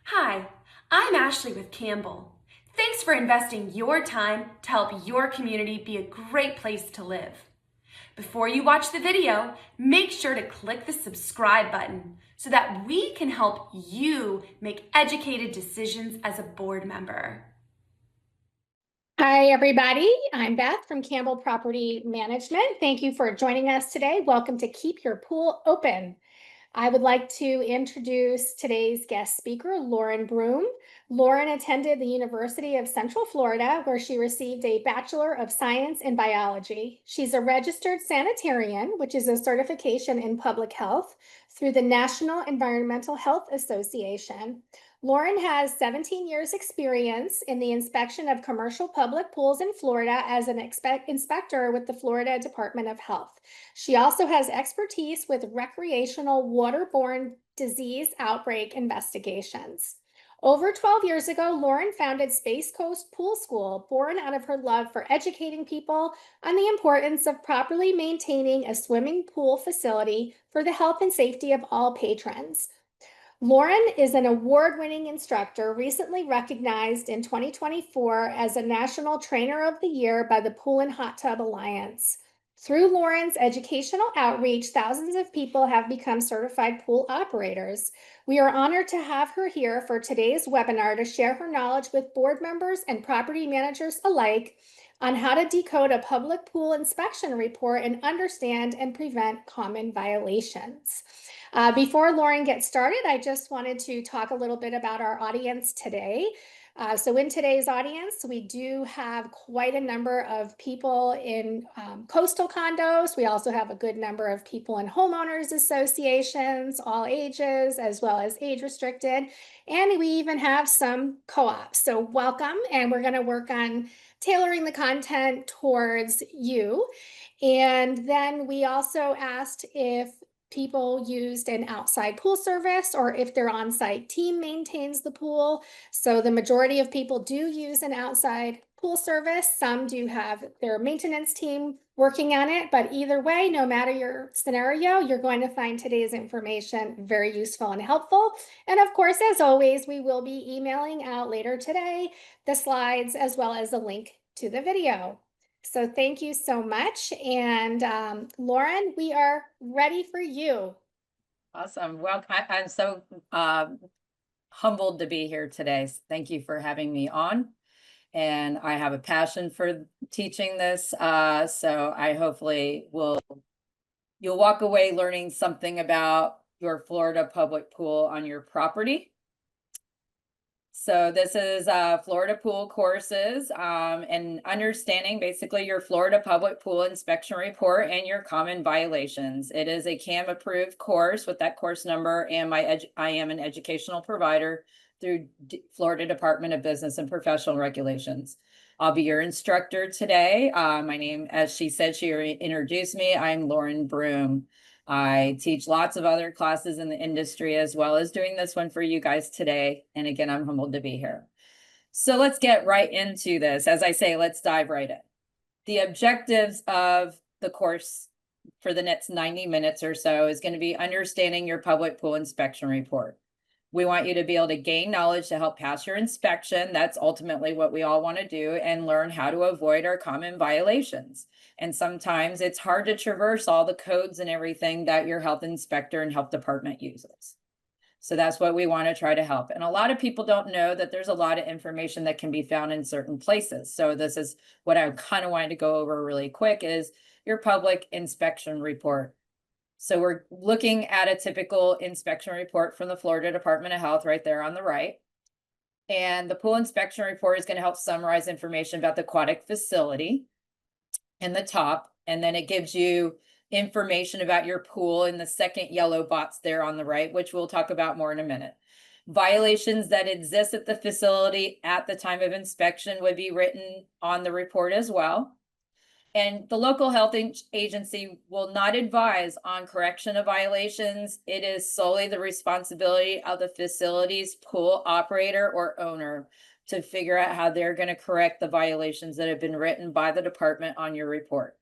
Hi, I'm Ashley with Campbell. Thanks for investing your time to help your community be a great place to live. Before you watch the video, make sure to click the subscribe button so that we can help you make educated decisions as a board member. Hi, everybody. I'm Beth from Campbell Property Management. Thank you for joining us today. Welcome to Keep Your Pool Open. I would like to introduce today's guest speaker, Lauren Broom. Lauren attended the University of Central Florida, where she received a Bachelor of Science in Biology. She's a registered sanitarian, which is a certification in public health through the National Environmental Health Association. Lauren has 17 years experience in the inspection of commercial public pools in Florida as an inspector with the Florida Department of Health. She also has expertise with recreational waterborne disease outbreak investigations. Over 12 years ago, Lauren founded Space Coast Pool School, born out of her love for educating people on the importance of properly maintaining a swimming pool facility for the health and safety of all patrons. Lauren is an award-winning instructor, recently recognized in 2024 as a National Trainer of the Year by the Pool and Hot Tub Alliance. Through Lauren's educational outreach, thousands of people have become certified pool operators. We are honored to have her here for today's webinar to share her knowledge with board members and property managers alike on how to decode a public pool inspection report and understand and prevent common violations. Before Lauren gets started, I just wanted to talk a little bit about our audience today. So in today's audience, we do have quite a number of people in coastal condos. We also have a good number of people in homeowners associations, all ages, as well as age restricted. And we even have some co-ops. So welcome, and we're going to work on tailoring the content towards you. And then we also asked if people used an outside pool service or if their on-site team maintains the pool. So the majority of people do use an outside pool service. Some do have their maintenance team working on it, but either way, no matter your scenario, you're going to find today's information very useful and helpful. And of course, as always, we will be emailing out later today the slides as well as a link to the video. So thank you so much. And Lauren, we are ready for you. Awesome. Well, I'm so humbled to be here today. Thank you for having me on. And I have a passion for teaching this. So I hopefully you'll walk away learning something about your Florida public pool on your property. So this is Florida pool courses and understanding basically your Florida public pool inspection report and your common violations. It is a CAM approved course with that course number, and I am an educational provider through Florida Department of Business and Professional Regulations. I'll be your instructor today. My name, as she said, she introduced me. I'm Lauren Broom. I teach lots of other classes in the industry as well as doing this one for you guys today. And again, I'm humbled to be here. So let's get right into this. As I say, let's dive right in. The objectives of the course for the next 90 minutes or so is going to be understanding your public pool inspection report. We want you to be able to gain knowledge to help pass your inspection. That's ultimately what we all want to do, and learn how to avoid our common violations. And sometimes it's hard to traverse all the codes and everything that your health inspector and health department uses. So that's what we want to try to help. And a lot of people don't know that there's a lot of information that can be found in certain places. So this is what I kind of wanted to go over really quick, is your public inspection report. So we're looking at a typical inspection report from the Florida Department of Health right there on the right. And the pool inspection report is going to help summarize information about the aquatic facility in the top. And then it gives you information about your pool in the second yellow box there on the right, which we'll talk about more in a minute. Violations that exist at the facility at the time of inspection would be written on the report as well. And the local health agency will not advise on correction of violations. It is solely the responsibility of the facility's pool operator or owner to figure out how they're going to correct the violations that have been written by the department on your report.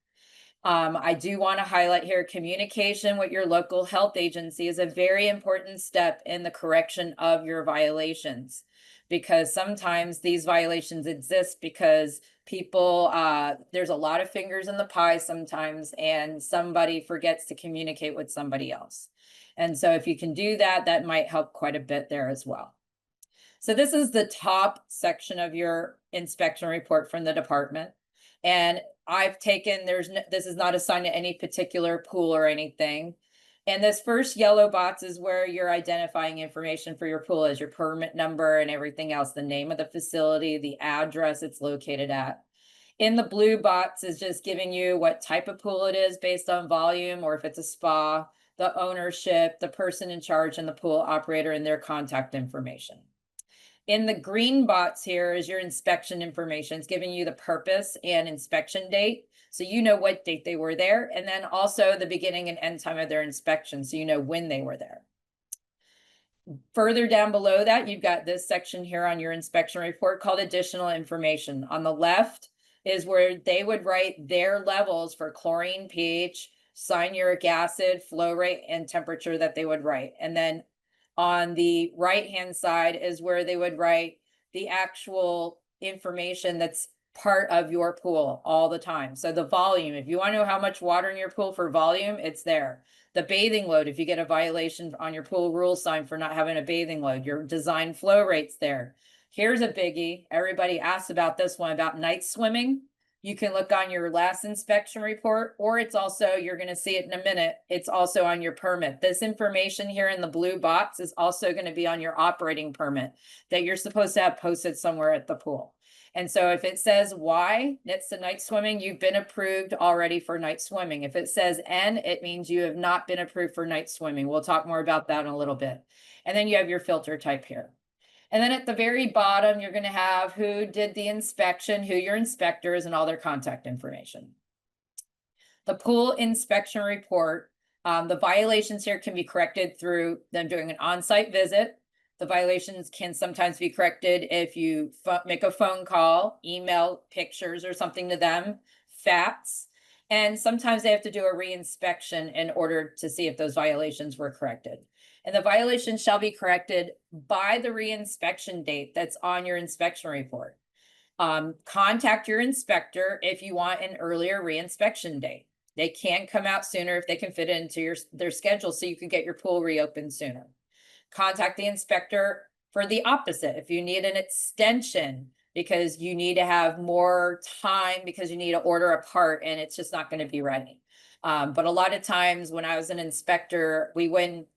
I do want to highlight here, communication with your local health agency is a very important step in the correction of your violations, because sometimes these violations exist because people, there's a lot of fingers in the pie sometimes, and somebody forgets to communicate with somebody else. And so if you can do that, that might help quite a bit there as well. So this is the top section of your inspection report from the department. And I've taken, this is not assigned to any particular pool or anything. And this first yellow box is where you're identifying information for your pool, as your permit number and everything else, the name of the facility, the address it's located at. In the blue box is just giving you what type of pool it is based on volume, or if it's a spa, the ownership, the person in charge, and the pool operator and their contact information. In the green box here is your inspection information. It's giving you the purpose and inspection date, so you know what date they were there, and then also the beginning and end time of their inspection, so you know when they were there. Further down below that, you've got this section here on your inspection report called additional information. On the left is where they would write their levels for chlorine, pH, cyanuric acid, flow rate, and temperature that they would write. And then on the right-hand side is where they would write the actual information that's part of your pool all the time. So the volume, if you want to know how much water in your pool for volume, it's there. The bathing load, if you get a violation on your pool rule sign for not having a bathing load, your design flow rate's there. Here's a biggie. Everybody asks about this one, about night swimming. You can look on your last inspection report, or it's also, you're going to see it in a minute, it's also on your permit. This information here in the blue box is also going to be on your operating permit that you're supposed to have posted somewhere at the pool. And so if it says Y next to night swimming, you've been approved already for night swimming. If it says N, it means you have not been approved for night swimming. We'll talk more about that in a little bit. And then you have your filter type here. And then at the very bottom, you're going to have who did the inspection, who your inspector is, and all their contact information. The pool inspection report, the violations here can be corrected through them doing an on-site visit. The violations can sometimes be corrected if you make a phone call, email pictures or something to them, fax. And sometimes they have to do a re-inspection in order to see if those violations were corrected. And the violation shall be corrected by the re-inspection date that's on your inspection report. Contact your inspector if you want an earlier re-inspection date. They can come out sooner if they can fit it into their schedule, so you can get your pool reopened sooner. Contact the inspector for the opposite. If you need an extension because you need to have more time because you need to order a part and it's just not going to be ready. But a lot of times when I was an inspector, we wouldn't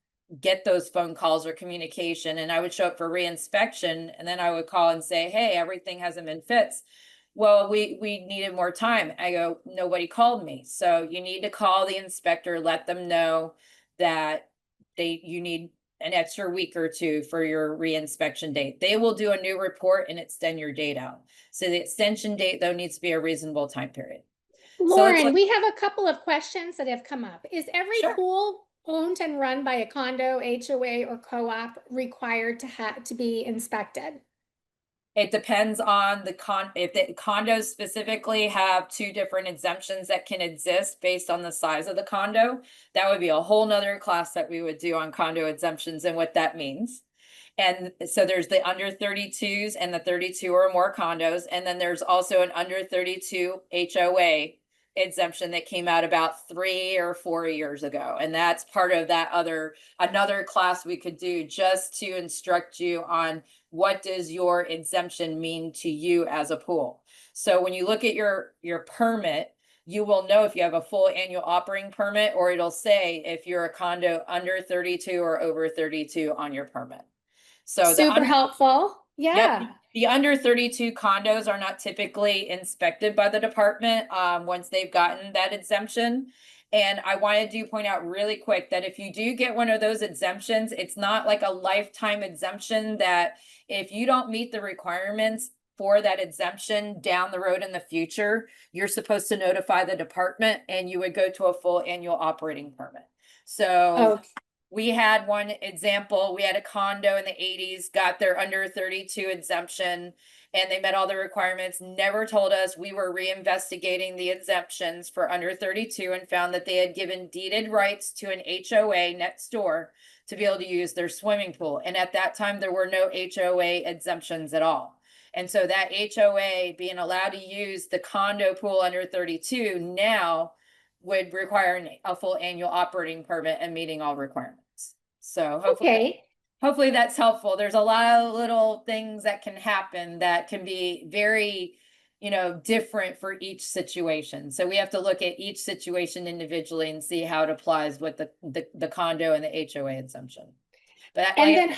get those phone calls or communication, and I would show up for re-inspection, and then I would call and say, hey, everything hasn't been fixed. Well, we needed more time. I go, nobody called me. So you need to call the inspector, let them know that you need an extra week or two for your re-inspection date. They will do a new report and extend your date out. So the extension date, though, needs to be a reasonable time period. Lauren, we have a couple of questions that have come up. Is every Sure. pool owned and run by a condo, HOA, or co-op required to be inspected? It depends on if the condos specifically have two different exemptions that can exist based on the size of the condo. That would be a whole nother class that we would do on condo exemptions and what that means. And so there's the under 32s and the 32 or more condos. And then there's also an under 32 HOA exemption that came out about 3 or 4 years ago. And that's part of that another class we could do just to instruct you on what does your exemption mean to you as a pool. So when you look at your permit, you will know if you have a full annual operating permit, or it'll say if you're a condo under 32 or over 32 on your permit. So super helpful. Yeah. Yep. The under 32 condos are not typically inspected by the department once they've gotten that exemption. And I wanted to point out really quick that if you do get one of those exemptions, it's not like a lifetime exemption that if you don't meet the requirements for that exemption down the road in the future, you're supposed to notify the department and you would go to a full annual operating permit. So We had one example, we had a condo in the 80s, got their under 32 exemption, and they met all the requirements, never told us. We were reinvestigating the exemptions for under 32 and found that they had given deeded rights to an HOA next door to be able to use their swimming pool. And at that time, there were no HOA exemptions at all. And so that HOA being allowed to use the condo pool under 32 now would require a full annual operating permit and meeting all requirements. So Okay. hopefully that's helpful. There's a lot of little things that can happen that can be very, different for each situation. So we have to look at each situation individually and see how it applies with the condo and the HOA exemption. But And then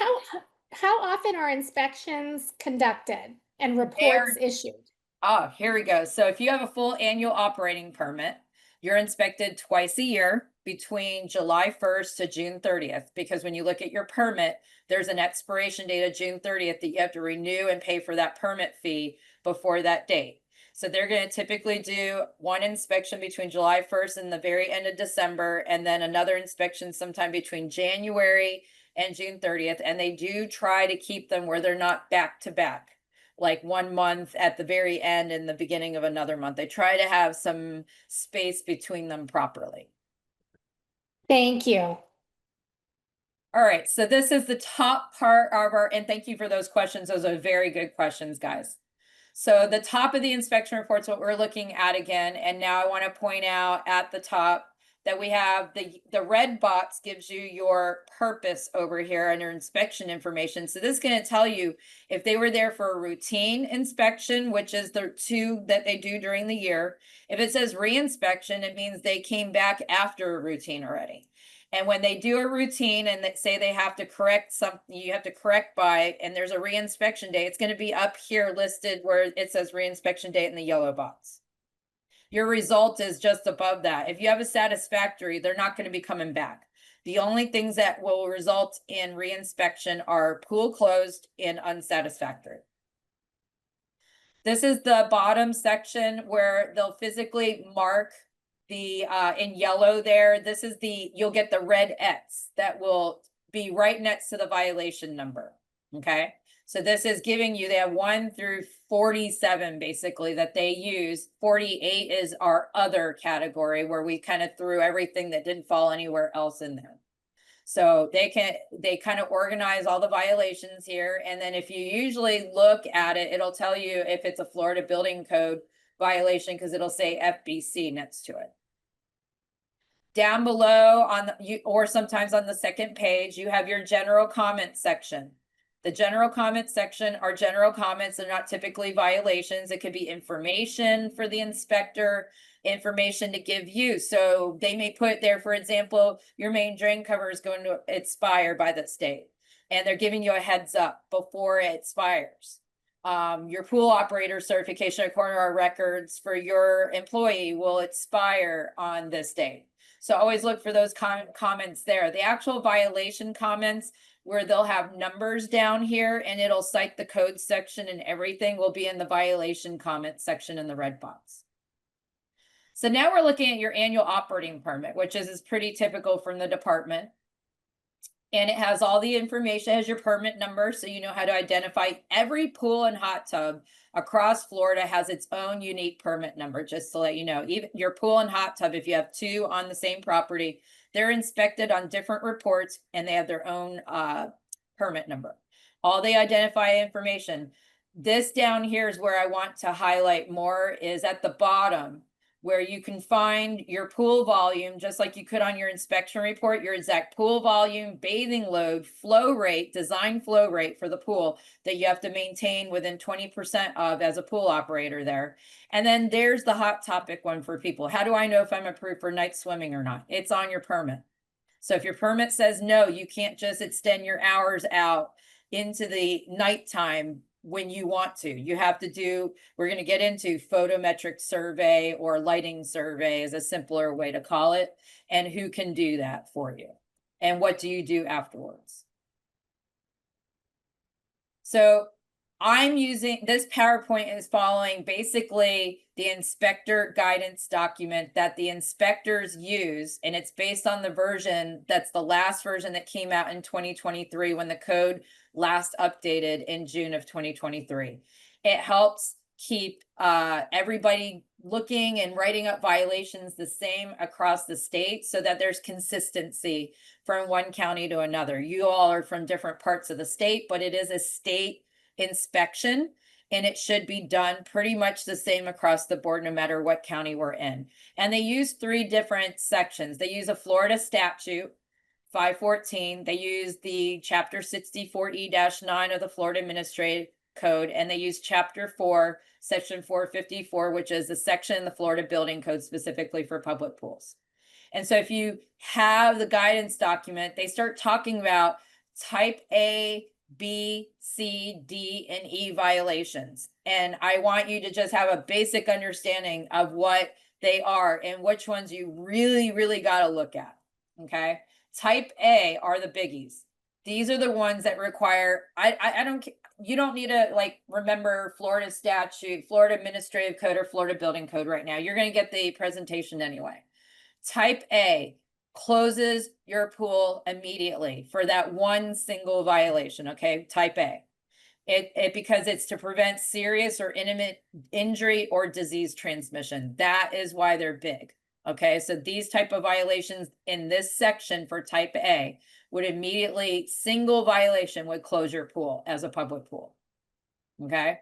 how often are inspections conducted and reports issued? Oh, here we go. So if you have a full annual operating permit, you're inspected twice a year between July 1st to June 30th, because when you look at your permit, there's an expiration date of June 30th that you have to renew and pay for that permit fee before that date. So they're going to typically do one inspection between July 1st and the very end of December, and then another inspection sometime between January and June 30th. And they do try to keep them where they're not back to back, like 1 month at the very end and the beginning of another month. They try to have some space between them properly. Thank you. All right, so this is the top part of and thank you for those questions. Those are very good questions, guys. So the top of the inspection reports, what we're looking at again, and now I want to point out at the top that we have the red box gives you your purpose over here under inspection information. So this is going to tell you if they were there for a routine inspection, which is the 2 that they do during the year. If it says re-inspection, it means they came back after a routine already. And when they do a routine and they say they have to correct something, you have to correct by, and there's a re-inspection date, it's going to be up here listed where it says re-inspection date in the yellow box. Your result is just above that. If you have a satisfactory, they're not going to be coming back. The only things that will result in re-inspection are pool closed and unsatisfactory. This is the bottom section where they'll physically mark the in yellow there. This is you'll get the red X that will be right next to the violation number. Okay. So this is giving you, they have 1 through 47 basically that they use. 48 is our other category where we kind of threw everything that didn't fall anywhere else in there. So they kind of organize all the violations here. And then if you usually look at it, it'll tell you if it's a Florida Building Code violation because it'll say FBC next to it. Down below or sometimes on the second page, you have your general comment section. The general comment section are general comments. They're not typically violations. It could be information for the inspector, information to give you. So they may put there, for example, your main drain cover is going to expire by the state, and they're giving you a heads up before it expires. Your pool operator certification according to our records for your employee will expire on this date. So always look for those comments there. The actual violation comments where they'll have numbers down here and it'll cite the code section and everything will be in the violation comment section in the red box. So now we're looking at your annual operating permit, which is pretty typical from the department. And it has all the information, it has your permit number, so you know how to identify. Every pool and hot tub across Florida has its own unique permit number, just to let you know. Even your pool and hot tub, if you have 2 on the same property, they're inspected on different reports and they have their own permit number. All they identify information. This down here is where I want to highlight more, is at the bottom, where you can find your pool volume, just like you could on your inspection report, your exact pool volume, bathing load, flow rate, design flow rate for the pool that you have to maintain within 20% of as a pool operator there. And then there's the hot topic one for people. How do I know if I'm approved for night swimming or not? It's on your permit. So if your permit says no, you can't just extend your hours out into the nighttime when you want to. You have to do, we're going to get into photometric survey or lighting survey is a simpler way to call it, and who can do that for you. And what do you do afterwards? So I'm using this PowerPoint is following basically the inspector guidance document that the inspectors use, and it's based on the version that's the last version that came out in 2023 when the code last updated in June of 2023. It helps keep everybody looking and writing up violations the same across the state so that there's consistency from one county to another. You all are from different parts of the state, but it is a state inspection, and it should be done pretty much the same across the board, no matter what county we're in. And they use 3 different sections. They use a Florida statute, 514. They use the chapter 64E-9 of the Florida Administrative Code, and they use chapter 4, section 454, which is the section in the Florida Building Code specifically for public pools. And so if you have the guidance document, they start talking about type A, B, C, D, and E violations. And I want you to just have a basic understanding of what they are and which ones you really, really got to look at. Okay. Type A are the biggies. These are the ones that require, you don't need to like remember Florida statute, Florida Administrative Code, or Florida Building Code right now. You're going to get the presentation anyway. Type A closes your pool immediately for that one single violation. Okay, type A. Because it's to prevent serious or imminent injury or disease transmission. That is why they're big. Okay, so these type of violations in this section for type A would immediately, single violation would close your pool as a public pool. Okay.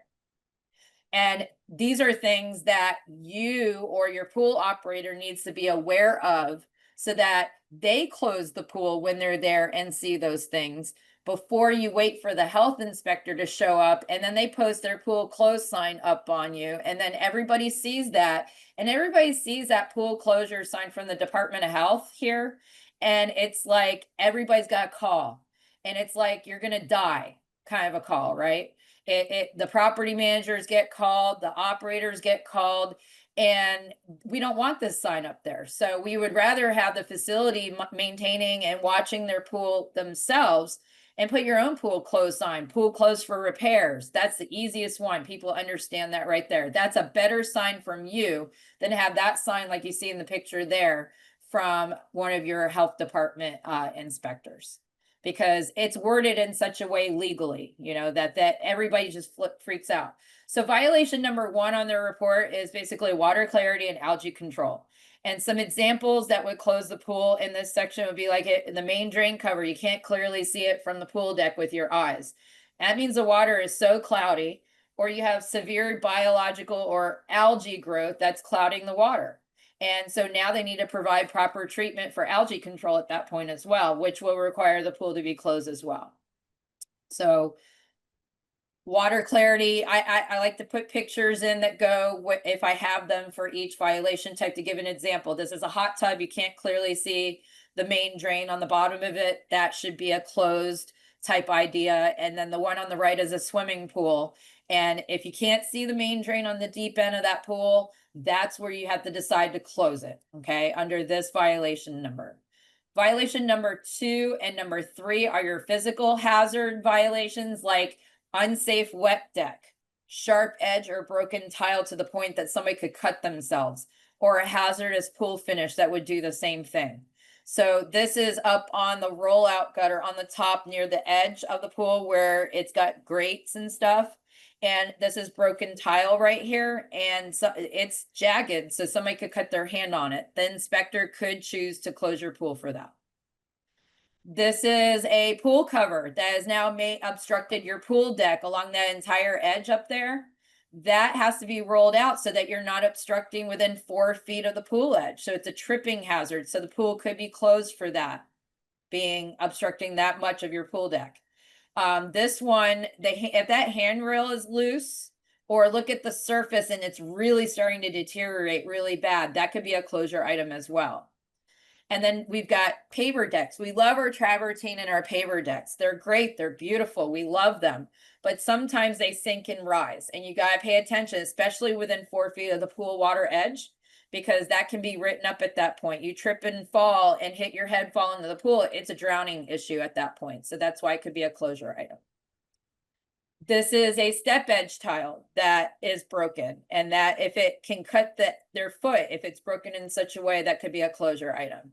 And these are things that you or your pool operator needs to be aware of so that they close the pool when they're there and see those things before you wait for the health inspector to show up, and then they post their pool closed sign up on you, and then everybody sees that, and everybody sees that pool closure sign from the Department of Health here, and it's like everybody's got a call, and it's like you're gonna die kind of a call, right? The property managers get called, the operators get called, and we don't want this sign up there. So we would rather have the facility maintaining and watching their pool themselves, and put your own pool closed sign, pool closed for repairs. That's the easiest one. People understand that right there. That's a better sign from you than to have that sign like you see in the picture there from one of your health department inspectors, because it's worded in such a way legally, you know, that everybody just freaks out. So violation number 1 on their report is basically water clarity and algae control. And some examples that would close the pool in this section would be like the main drain cover. You can't clearly see it from the pool deck with your eyes. That means the water is so cloudy, or you have severe biological or algae growth that's clouding the water. And so now they need to provide proper treatment for algae control at that point as well, which will require the pool to be closed as well. So water clarity, I like to put pictures in that go if I have them for each violation type. To give an example, this is a hot tub. You can't clearly see the main drain on the bottom of it. That should be a closed type idea. And then the one on the right is a swimming pool. And if you can't see the main drain on the deep end of that pool, that's where you have to decide to close it, okay, under this violation number. Violation number 2 and number 3 are your physical hazard violations, like unsafe wet deck, sharp edge or broken tile to the point that somebody could cut themselves, or a hazardous pool finish that would do the same thing. So this is up on the rollout gutter on the top near the edge of the pool where it's got grates and stuff. And this is broken tile right here, and so it's jagged, so somebody could cut their hand on it. The inspector could choose to close your pool for that. This is a pool cover that has now obstructed your pool deck along that entire edge up there. That has to be rolled out so that you're not obstructing within 4 feet of the pool edge. So it's a tripping hazard. So the pool could be closed for that, being obstructing that much of your pool deck. This one, if that handrail is loose, or look at the surface and it's really starting to deteriorate really bad, that could be a closure item as well. And then we've got paver decks. We love our travertine and our paver decks. They're great. They're beautiful. We love them. But sometimes they sink and rise. And you got to pay attention, especially within 4 feet of the pool water edge, because that can be written up at that point. You trip and fall and hit your head, fall into the pool. It's a drowning issue at that point. So that's why it could be a closure item. This is a step edge tile that is broken, and that if it can cut their foot, if it's broken in such a way, that could be a closure item.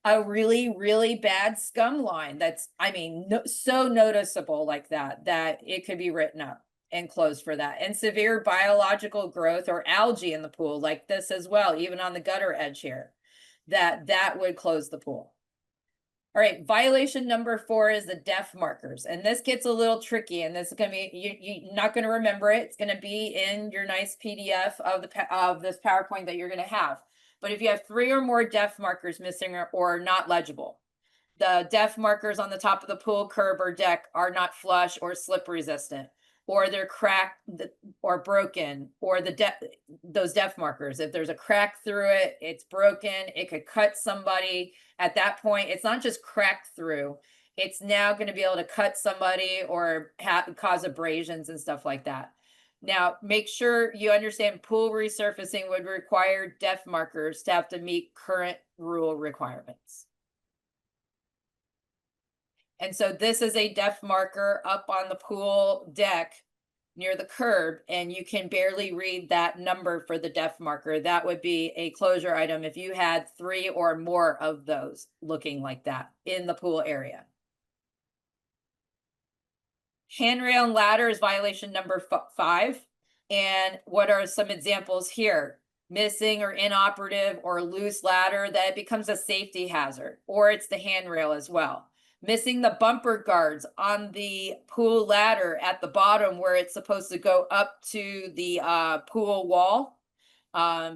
A really, really bad scum line that's, I mean, so noticeable like that, that it could be written up and closed for that. And severe biological growth or algae in the pool like this as well, even on the gutter edge here, that would close the pool. All right, violation number 4 is the depth markers, and this gets a little tricky, and this is going to be, you're not going to remember it. It's going to be in your nice PDF of this PowerPoint that you're going to have. But if you have 3 or more depth markers missing or not legible, the depth markers on the top of the pool curb or deck are not flush or slip resistant, or they're cracked or broken, or those depth markers, if there's a crack through it, it's broken, it could cut somebody. At that point, it's not just cracked through, it's now going to be able to cut somebody or cause abrasions and stuff like that. Now, make sure you understand pool resurfacing would require depth markers to have to meet current rule requirements. And so this is a depth marker up on the pool deck near the curb, and you can barely read that number for the depth marker. That would be a closure item if you had 3 or more of those looking like that in the pool area. Handrail and ladder is violation number 5. And what are some examples here? Missing or inoperative or loose ladder, that becomes a safety hazard, or it's the handrail as well. Missing the bumper guards on the pool ladder at the bottom where it's supposed to go up to the pool wall.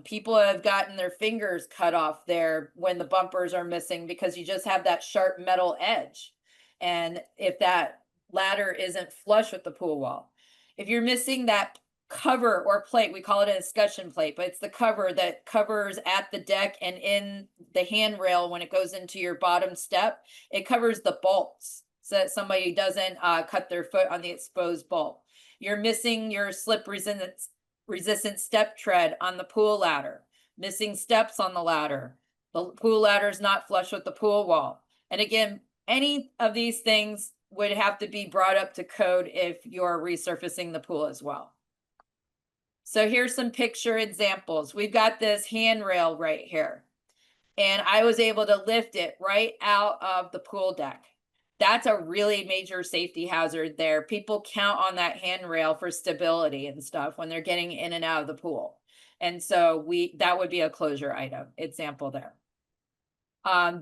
People have gotten their fingers cut off there when the bumpers are missing because you just have that sharp metal edge. And if that ladder isn't flush with the pool wall, if you're missing that cover or plate, we call it an escutcheon plate, but it's the cover that covers at the deck and in the handrail when it goes into your bottom step. It covers the bolts so that somebody doesn't cut their foot on the exposed bolt. You're missing your slip resistant step tread on the pool ladder, missing steps on the ladder. The pool ladder is not flush with the pool wall. And again, any of these things would have to be brought up to code if you're resurfacing the pool as well. So here's some picture examples. We've got this handrail right here, and I was able to lift it right out of the pool deck. That's a really major safety hazard there. People count on that handrail for stability and stuff when they're getting in and out of the pool. And so that would be a closure item example there.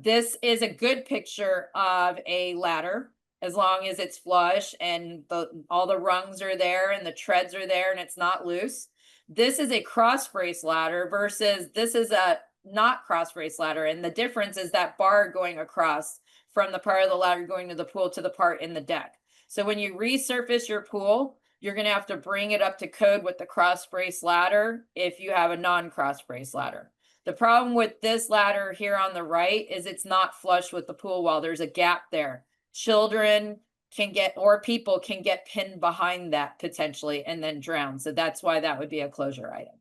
This is a good picture of a ladder, as long as it's flush and all the rungs are there and the treads are there and it's not loose. This is a cross brace ladder versus this is a not cross brace ladder. And the difference is that bar going across from the part of the ladder going to the pool to the part in the deck. So when you resurface your pool, you're going to have to bring it up to code with the cross brace ladder if you have a non-cross brace ladder. The problem with this ladder here on the right is it's not flush with the pool wall. There's a gap there. Children can get, or people can get pinned behind that potentially and then drown. So that's why that would be a closure item.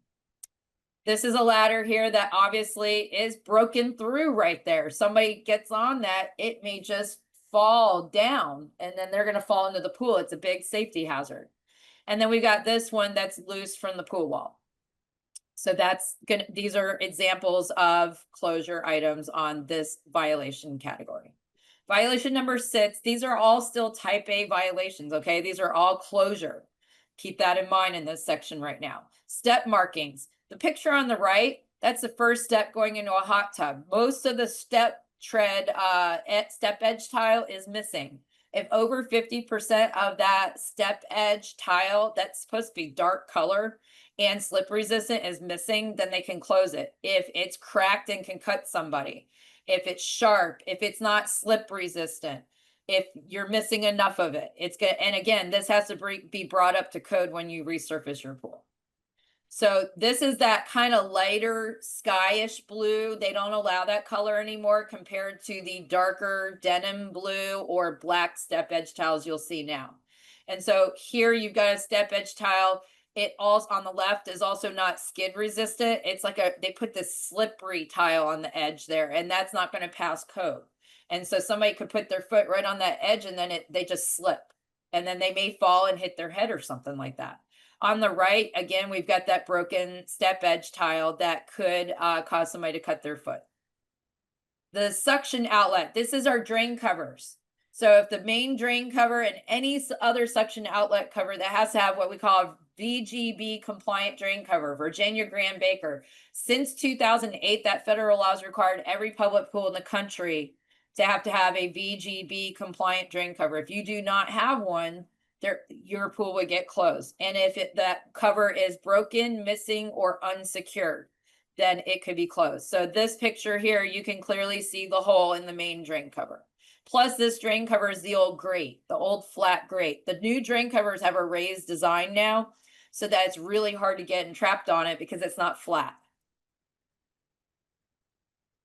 This is a ladder here that obviously is broken through right there. Somebody gets on that, it may just fall down and then they're going to fall into the pool. It's a big safety hazard. And then we got this one that's loose from the pool wall. So these are examples of closure items on this violation category. Violation number 6, these are all still type A violations, okay? These are all closure. Keep that in mind in this section right now. Step markings. The picture on the right, that's the first step going into a hot tub. Most of the step tread, step edge tile is missing. If over 50% of that step edge tile, that's supposed to be dark color and slip resistant, is missing, then they can close it. If it's cracked and can cut somebody, if it's sharp, if it's not slip resistant, if you're missing enough of it, it's good. And again, this has to be brought up to code when you resurface your pool. So this is that kind of lighter skyish blue. They don't allow that color anymore compared to the darker denim blue or black step edge tiles you'll see now. And so here you've got a step edge tile. It also on the left is also not skid resistant. It's like they put this slippery tile on the edge there, and that's not going to pass code. And so somebody could put their foot right on that edge and then they just slip. and then they may fall and hit their head or something like that. On the right, again, we've got that broken step edge tile that could cause somebody to cut their foot. The suction outlet, this is our drain covers. So if the main drain cover and any other suction outlet cover that has to have what we call a VGB compliant drain cover, Virginia Graham Baker. Since 2008, that federal law has required every public pool in the country to have a VGB compliant drain cover. If you do not have one, your pool would get closed. And if that cover is broken, missing, or unsecured, then it could be closed. So this picture here, you can clearly see the hole in the main drain cover. Plus this drain cover is the old grate, the old flat grate. The new drain covers have a raised design now, so that it's really hard to get entrapped on it because it's not flat.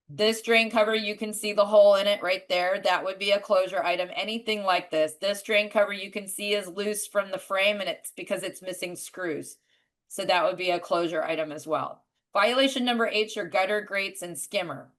This drain cover, you can see the hole in it right there. That would be a closure item, anything like this. This drain cover you can see is loose from the frame, and it's because it's missing screws. So that would be a closure item as well. Violation number 8 is your gutter grates and skimmer.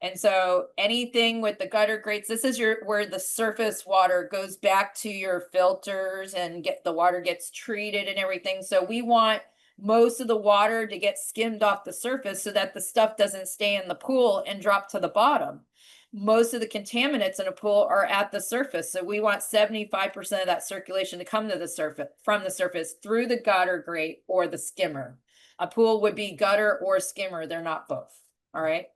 And so anything with the gutter grates, this is where the surface water goes back to your filters and the water gets treated and everything. So we want most of the water to get skimmed off the surface so that the stuff doesn't stay in the pool and drop to the bottom. Most of the contaminants in a pool are at the surface. So we want 75% of that circulation to come to the surface, from the surface through the gutter grate or the skimmer. A pool would be gutter or skimmer. They're not both. All right.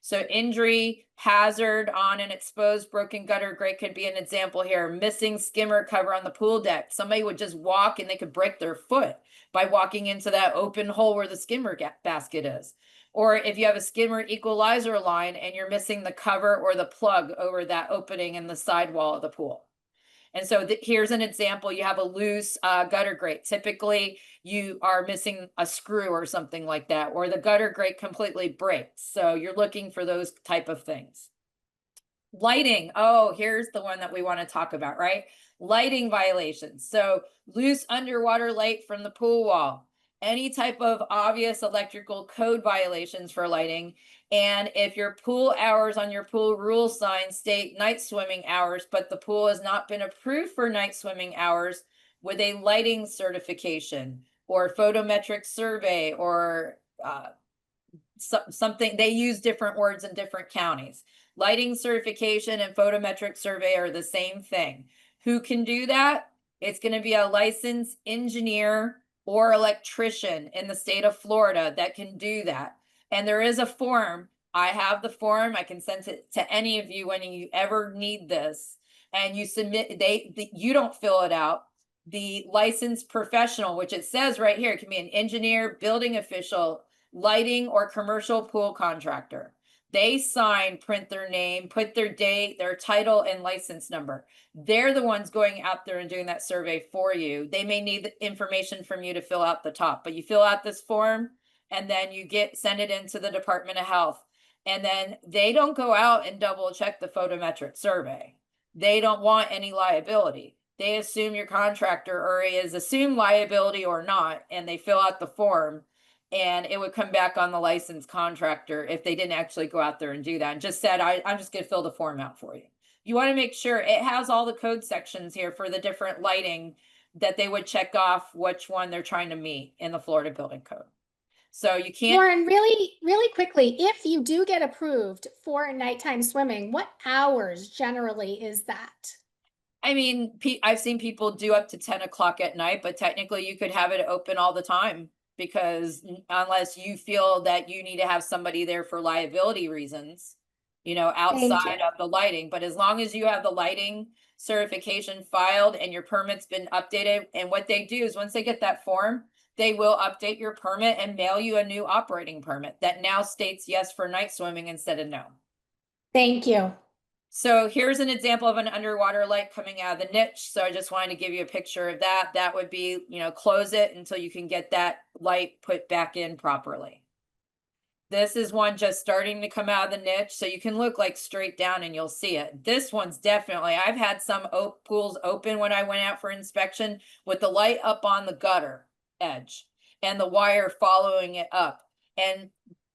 So injury, hazard on an exposed broken gutter grate could be an example here. Missing skimmer cover on the pool deck. Somebody would just walk and they could break their foot by walking into that open hole where the skimmer basket is. Or if you have a skimmer equalizer line and you're missing the cover or the plug over that opening in the sidewall of the pool. And so here's an example. You have a loose gutter grate. Typically, you are missing a screw or something like that, or the gutter grate completely breaks. So you're looking for those type of things. Lighting. Oh, here's the one that we want to talk about, right? Lighting violations. So loose underwater light from the pool wall. Any type of obvious electrical code violations for lighting. And if your pool hours on your pool rule sign state night swimming hours, but the pool has not been approved for night swimming hours with a lighting certification or photometric survey or something, they use different words in different counties. Lighting certification and photometric survey are the same thing. Who can do that? It's going to be a licensed engineer or electrician in the state of Florida that can do that. And there is a form. I have the form. I can send it to any of you when you ever need this. And you submit, you don't fill it out. The licensed professional, which it says right here, it can be an engineer, building official, lighting, or commercial pool contractor. They sign, print their name, put their date, their title, and license number. They're the ones going out there and doing that survey for you. They may need the information from you to fill out the top, but you fill out this form and then you send it into the Department of Health. And then they don't go out and double check the photometric survey. They don't want any liability. They assume your contractor or is assumed liability or not, and they fill out the form. And it would come back on the licensed contractor if they didn't actually go out there and do that and just said, I'm just going to fill the form out for you. You want to make sure it has all the code sections here for the different lighting that they would check off which one they're trying to meet in the Florida Building Code. So you can't. Lauren, really quickly, if you do get approved for nighttime swimming, what hours generally is that? I mean, I've seen people do up to 10 o'clock at night, but technically you could have it open all the time. Because unless you feel that you need to have somebody there for liability reasons, outside of the lighting, but as long as you have the lighting certification filed and your permit's been updated, and what they do is once they get that form, they will update your permit and mail you a new operating permit that now states yes for night swimming instead of no. Thank you. So here's an example of an underwater light coming out of the niche. So I just wanted to give you a picture of that. That would be, close it until you can get that light put back in properly. This is one just starting to come out of the niche. So you can look like straight down and you'll see it. This one's definitely, I've had some pools open when I went out for inspection with the light up on the gutter edge and the wire following it up. And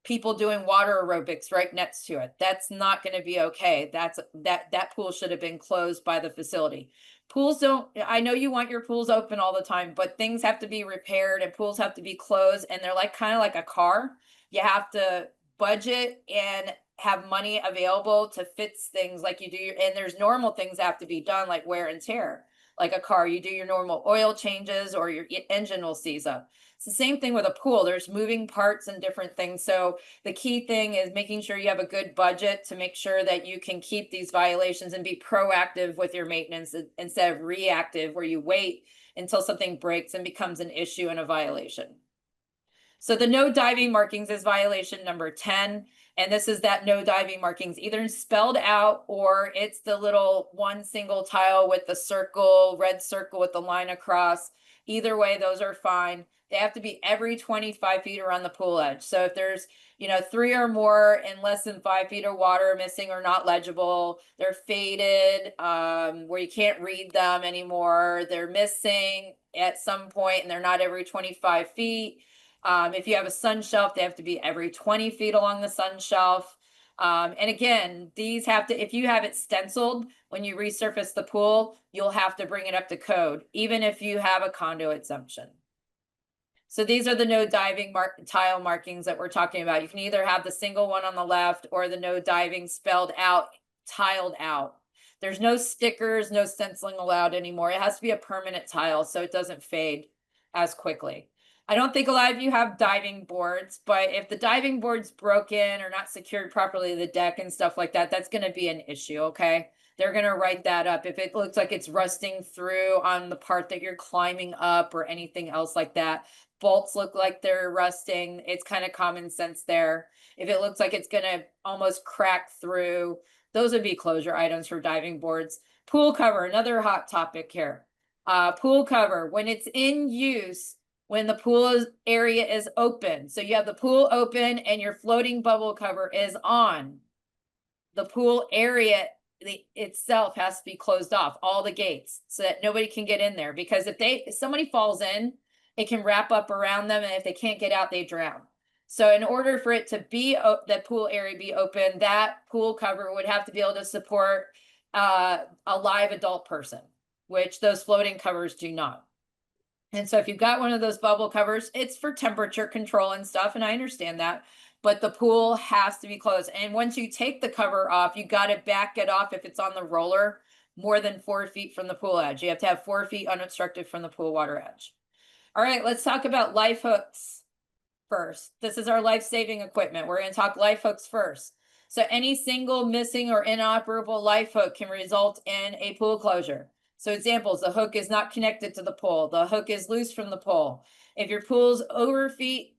people doing water aerobics right next to it. That's not going to be okay. That pool should have been closed by the facility. Pools don't, I know you want your pools open all the time, but things have to be repaired and pools have to be closed, and they're like kind of like a car. You have to budget and have money available to fix things like you do and there's normal things that have to be done, like wear and tear. Like a car, you do your normal oil changes or your engine will seize up. It's the same thing with a pool. There's moving parts and different things. So the key thing is making sure you have a good budget to make sure that you can keep these violations and be proactive with your maintenance instead of reactive, where you wait until something breaks and becomes an issue and a violation. So the no diving markings is violation number 10. And this is that no diving markings, either spelled out or it's the little one single tile with the circle, red circle with the line across. Either way, those are fine. They have to be every 25 feet around the pool edge. So if there's, 3 or more in less than 5 feet of water missing or not legible, they're faded, where you can't read them anymore, they're missing at some point and they're not every 25 feet. If you have a sun shelf, they have to be every 20 feet along the sun shelf. And again, these have to, if you have it stenciled, when you resurface the pool, you'll have to bring it up to code, even if you have a condo exemption. So these are the no diving tile markings that we're talking about. You can either have the single one on the left or the no diving spelled out, tiled out. There's no stickers, no stenciling allowed anymore. It has to be a permanent tile so it doesn't fade as quickly. I don't think a lot of you have diving boards, but if the diving board's broken or not secured properly to the deck and stuff like that, that's going to be an issue, okay? They're going to write that up. If it looks like it's rusting through on the part that you're climbing up or anything else like that, bolts look like they're rusting, it's kind of common sense there. If it looks like it's going to almost crack through, those would be closure items for diving boards. Pool cover, another hot topic here. Pool cover, when it's in use, when the pool area is open. So you have the pool open and your floating bubble cover is on. The pool area itself has to be closed off, all the gates, so that nobody can get in there. Because if somebody falls in, it can wrap up around them, and if they can't get out, they drown. So in order for it to be the pool area be open, that pool cover would have to be able to support a live adult person, which those floating covers do not. And so if you've got one of those bubble covers, it's for temperature control and stuff, and I understand that, but the pool has to be closed. And once you take the cover off, you got to back it off if it's on the roller more than 4 feet from the pool edge. You have to have 4 feet unobstructed from the pool water edge. All right, let's talk about life hooks first. This is our life-saving equipment. We're going to talk life hooks first. So any single missing or inoperable life hook can result in a pool closure. So examples, the hook is not connected to the pole. The hook is loose from the pole. If your pool's over 50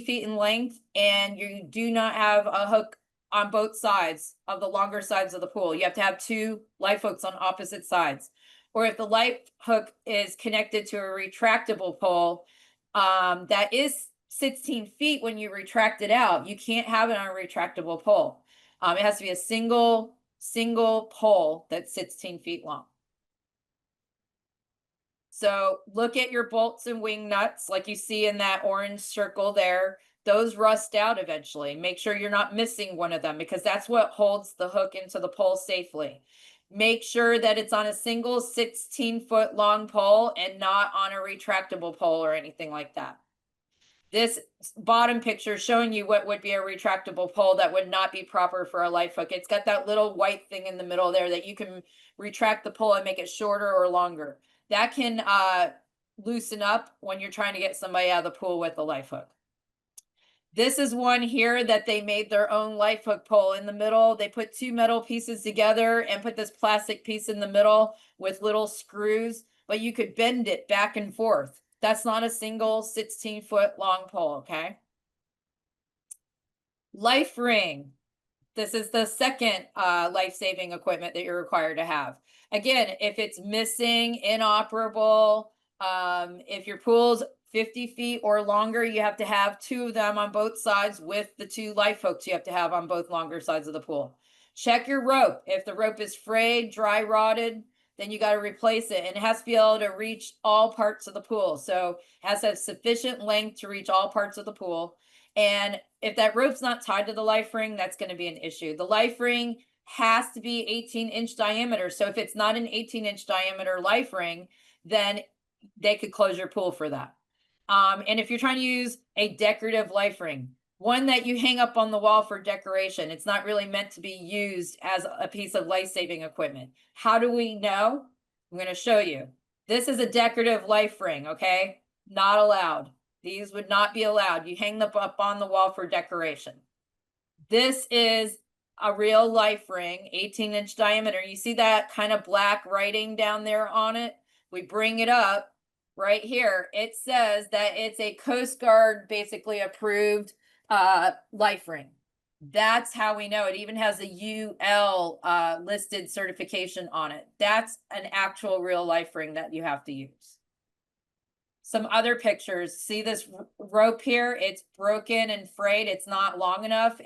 feet in length and you do not have a hook on both sides of the longer sides of the pool, you have to have 2 life hooks on opposite sides. Or if the life hook is connected to a retractable pole that is 16 feet when you retract it out, you can't have it on a retractable pole. It has to be a single pole that's 16 feet long. So look at your bolts and wing nuts like you see in that orange circle there. Those rust out eventually. Make sure you're not missing one of them, because that's what holds the hook into the pole safely. Make sure that it's on a single 16-foot long pole and not on a retractable pole or anything like that. This bottom picture is showing you what would be a retractable pole that would not be proper for a life hook. It's got that little white thing in the middle there that you can retract the pole and make it shorter or longer. That can loosen up when you're trying to get somebody out of the pool with a life hook. This is one here that they made their own life hook pole. In the middle, they put 2 metal pieces together and put this plastic piece in the middle with little screws, but you could bend it back and forth. That's not a single 16-foot long pole, okay? Life ring. This is the second life-saving equipment that you're required to have. Again, if it's missing, inoperable, if your pool's 50 feet or longer, you have to have 2 of them on both sides with the 2 life hooks you have to have on both longer sides of the pool. Check your rope. If the rope is frayed, dry rotted, then you got to replace it. And it has to be able to reach all parts of the pool. So it has to have sufficient length to reach all parts of the pool. And if that rope's not tied to the life ring, that's going to be an issue. The life ring has to be 18-inch diameter. So if it's not an 18-inch diameter life ring, then they could close your pool for that. And if you're trying to use a decorative life ring, one that you hang up on the wall for decoration, it's not really meant to be used as a piece of life-saving equipment. How do we know? I'm going to show you. This is a decorative life ring, okay? Not allowed. These would not be allowed. You hang them up on the wall for decoration. This is a real life ring, 18-inch diameter. You see that kind of black writing down there on it? We bring it up right here. It says that it's a Coast Guard basically approved life ring. That's how we know. It even has a UL listed certification on it. That's an actual real life ring that you have to use. Some other pictures. See this rope here? It's broken and frayed. It's not long enough.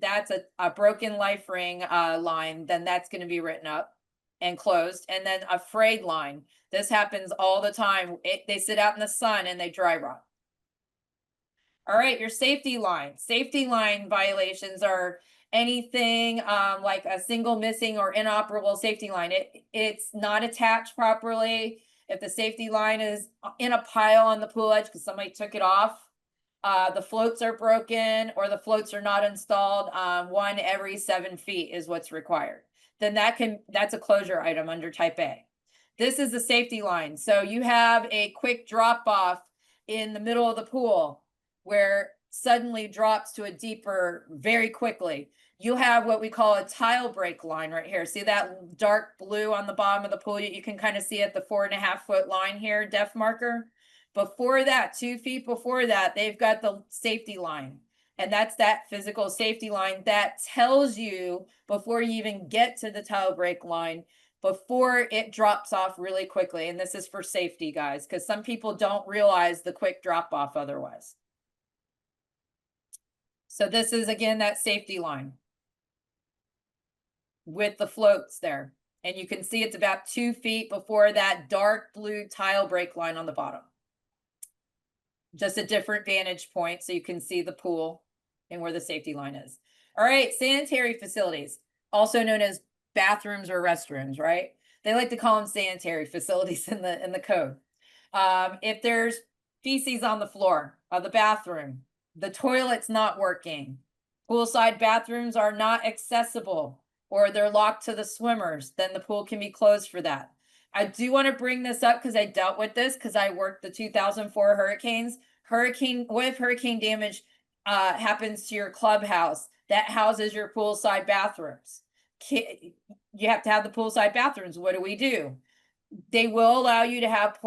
That's a broken life ring line. Then that's going to be written up and closed. And then a frayed line. This happens all the time. They sit out in the sun and they dry rot. All right, your safety line. Safety line violations are anything like a single missing or inoperable safety line. It's not attached properly. If the safety line is in a pile on the pool edge because somebody took it off, the floats are broken or the floats are not installed, 1 every 7 feet is what's required. Then that's a closure item under type A. This is the safety line. So you have a quick drop off in the middle of the pool where suddenly drops to a deeper very quickly. You have what we call a tile break line right here. See that dark blue on the bottom of the pool? You can kind of see it, the 4.5 foot line here, depth marker. Before that, 2 feet before that, they've got the safety line. And that's that physical safety line that tells you before you even get to the tile break line, before it drops off really quickly. And this is for safety, guys, because some people don't realize the quick drop off otherwise. So this is, again, that safety line with the floats there. And you can see it's about 2 feet before that dark blue tile break line on the bottom. Just a different vantage point so you can see the pool and where the safety line is. All right, sanitary facilities, also known as bathrooms or restrooms, right? They like to call them sanitary facilities in the code. If there's feces on the floor of the bathroom, the toilet's not working, poolside bathrooms are not accessible, or they're locked to the swimmers, then the pool can be closed for that. I do want to bring this up because I dealt with this because I worked the 2004 hurricanes. What if hurricane damage happens to your clubhouse that houses your poolside bathrooms? You have to have the poolside bathrooms. What do? They will allow you to have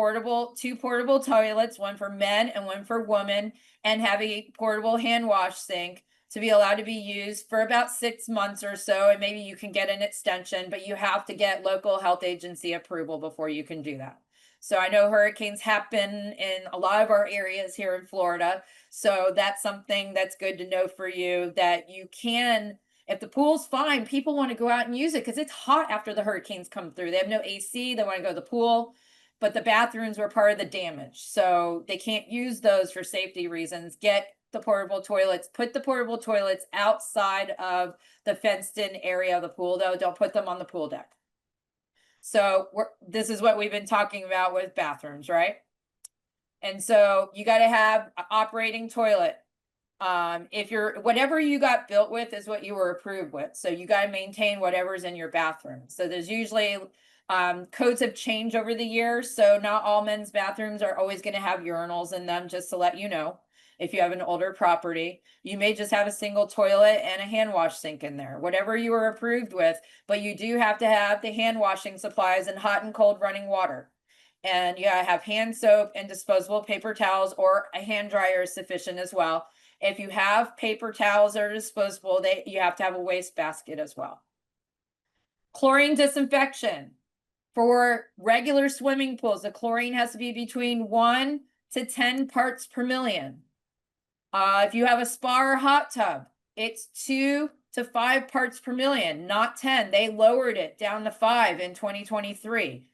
two portable toilets, one for men and one for women, and have a portable hand wash sink to be allowed to be used for about 6 months or so. And maybe you can get an extension, but you have to get local health agency approval before you can do that. So I know hurricanes happen in a lot of our areas here in Florida. So that's something that's good to know for you, that you can, if the pool's fine, people want to go out and use it because it's hot after the hurricanes come through. They have no AC, they want to go to the pool, but the bathrooms were part of the damage. So they can't use those for safety reasons. Get the portable toilets, put the portable toilets outside of the fenced in area of the pool though. Don't put them on the pool deck. So this is what we've been talking about with bathrooms, right? And so you got to have an operating toilet. Whatever you got built with is what you were approved with. So you got to maintain whatever's in your bathroom. So there's usually codes have changed over the years. So not all men's bathrooms are always going to have urinals in them, just to let you know. If you have an older property, you may just have a single toilet and a hand wash sink in there, whatever you were approved with, but you do have to have the hand washing supplies and hot and cold running water. And you gotta have hand soap and disposable paper towels, or a hand dryer is sufficient as well. If you have paper towels that are disposable, you have to have a waste basket as well. Chlorine disinfection. For regular swimming pools, the chlorine has to be between 1 to 10 parts per million. If you have a spa or hot tub, it's 2 to 5 parts per million, not 10. They lowered it down to 5 in 2023.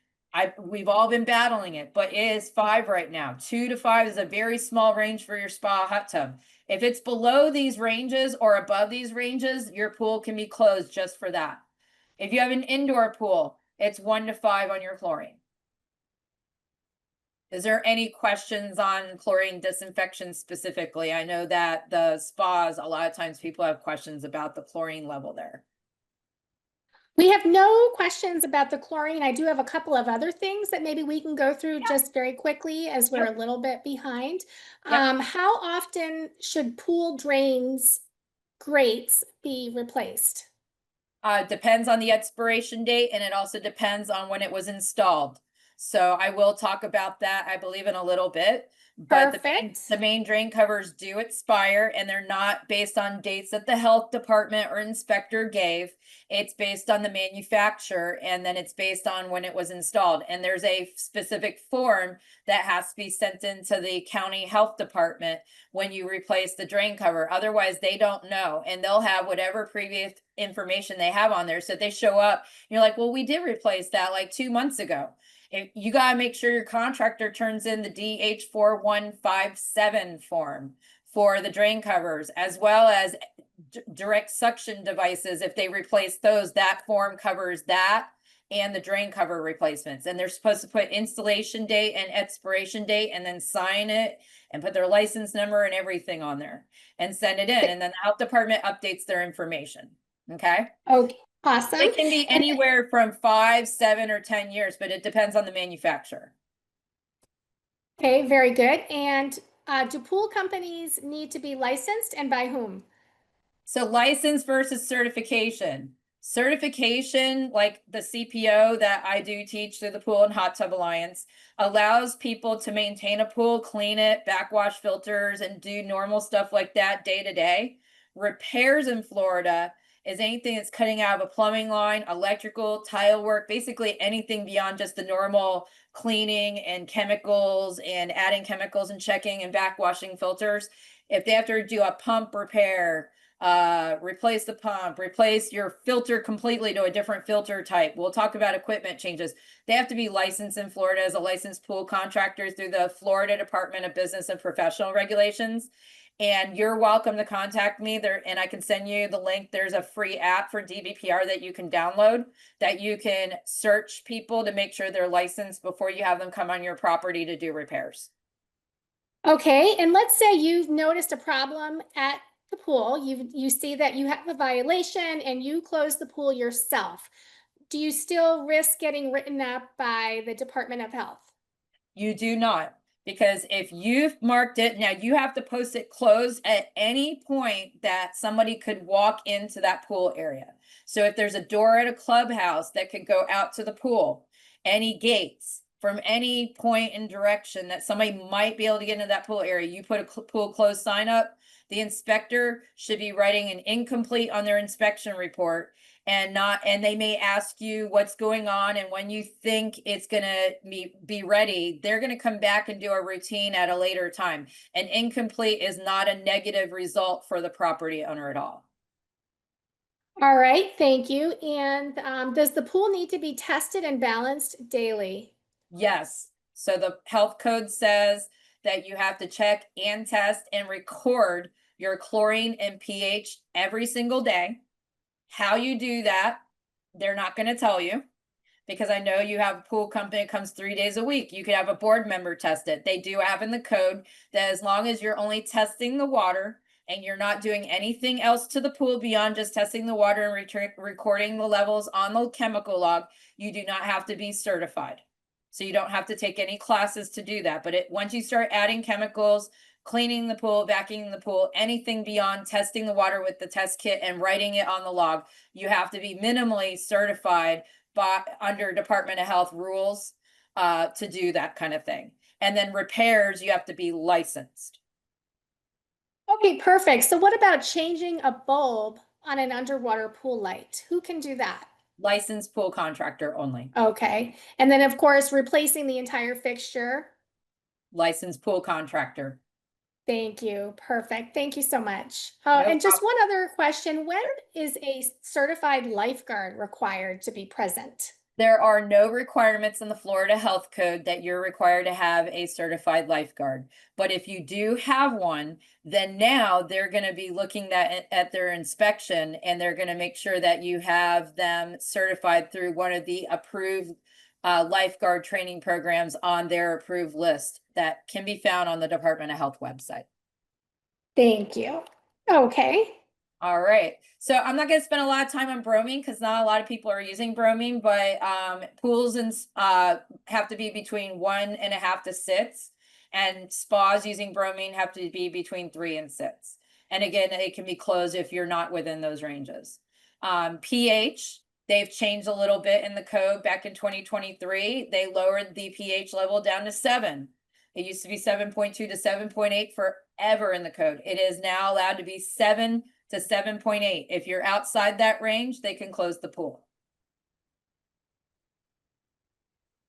We've all been battling it, but it is 5 right now. 2 to 5 is a very small range for your spa hot tub. If it's below these ranges or above these ranges, your pool can be closed just for that. If you have an indoor pool, it's 1 to 5 on your chlorine. Is there any questions on chlorine disinfection specifically? I know that the spas, a lot of times people have questions about the chlorine level there. We have no questions about the chlorine. I do have a couple of other things that maybe we can go through just very quickly as we're a little bit behind. Yep. How often should pool drains grates be replaced? Depends on the expiration date, and it also depends on when it was installed. So I will talk about that, I believe, in a little bit. But Perfect. the main drain covers do expire, and they're not based on dates that the health department or inspector gave. It's based on the manufacturer, and then it's based on when it was installed. And there's a specific form that has to be sent into the county health department when you replace the drain cover. Otherwise, they don't know, and they'll have whatever previous information they have on there. So if they show up, you're like, well, we did replace that like 2 months ago. If you got to make sure your contractor turns in the DH4157 form for the drain covers, as well as direct suction devices. If they replace those, that form covers that and the drain cover replacements. And they're supposed to put installation date and expiration date and then sign it and put their license number and everything on there and send it in. And then the health department updates their information. Okay. Okay, awesome. It can be anywhere from 5, 7, or 10 years, but it depends on the manufacturer. Okay, very good. And do pool companies need to be licensed, and by whom? So license versus certification. Certification, like the CPO that I do teach through the Pool and Hot Tub Alliance, allows people to maintain a pool, clean it, backwash filters, and do normal stuff like that day to day. Repairs in Florida is anything that's cutting out of a plumbing line, electrical, tile work, basically anything beyond just the normal cleaning and chemicals and adding chemicals and checking and backwashing filters. If they have to do a pump repair, replace the pump, replace your filter completely to a different filter type. We'll talk about equipment changes. They have to be licensed in Florida as a licensed pool contractor through the Florida Department of Business and Professional Regulations. And you're welcome to contact me there, and I can send you the link. There's a free app for DBPR that you can download that you can search people to make sure they're licensed before you have them come on your property to do repairs. Okay, and let's say you've noticed a problem at the pool. You see that you have a violation and you close the pool yourself. Do you still risk getting written up by the Department of Health? You do not, because if you've marked it, now you have to post it closed at any point that somebody could walk into that pool area. So if there's a door at a clubhouse that could go out to the pool, any gates from any point in direction that somebody might be able to get into that pool area, you put a pool closed sign up. The inspector should be writing an incomplete on their inspection report, and they may ask you what's going on and when you think it's gonna be ready. They're gonna come back and do a routine at a later time. An incomplete is not a negative result for the property owner at all. All right, thank you. And does the pool need to be tested and balanced daily? Yes. So the health code says that you have to check and test and record your chlorine and pH every single day. How you do that, they're not going to tell you, because I know you have a pool company that comes 3 days a week. You could have a board member test it. They do have in the code that as long as you're only testing the water and you're not doing anything else to the pool beyond just testing the water and recording the levels on the chemical log, you do not have to be certified. So you don't have to take any classes to do that. But once you start adding chemicals, cleaning the pool, vacuuming the pool, anything beyond testing the water with the test kit and writing it on the log, you have to be minimally certified under Department of Health rules to do that kind of thing. And then repairs, you have to be licensed. Okay, perfect. So what about changing a bulb on an underwater pool light? Who can do that? Licensed pool contractor only. Okay. And then of course, replacing the entire fixture. Licensed pool contractor. Thank you. Perfect. Thank you so much. No And just problem. one other question. When is a certified lifeguard required to be present? There are no requirements in the Florida Health Code that you're required to have a certified lifeguard. But if you do have one, then now they're going to be looking at their inspection, and they're going to make sure that you have them certified through one of the approved lifeguard training programs on their approved list that can be found on the Department of Health website. Thank you. Okay. All right. So I'm not going to spend a lot of time on bromine because not a lot of people are using bromine, but pools and have to be between 1.5 to 6, and spas using bromine have to be between 3 and 6. And again, it can be closed if you're not within those ranges. pH, they've changed a little bit in the code back in 2023. They lowered the pH level down to 7. It used to be 7.2 to 7.8 forever in the code. It is now allowed to be 7 to 7.8. If you're outside that range, they can close the pool.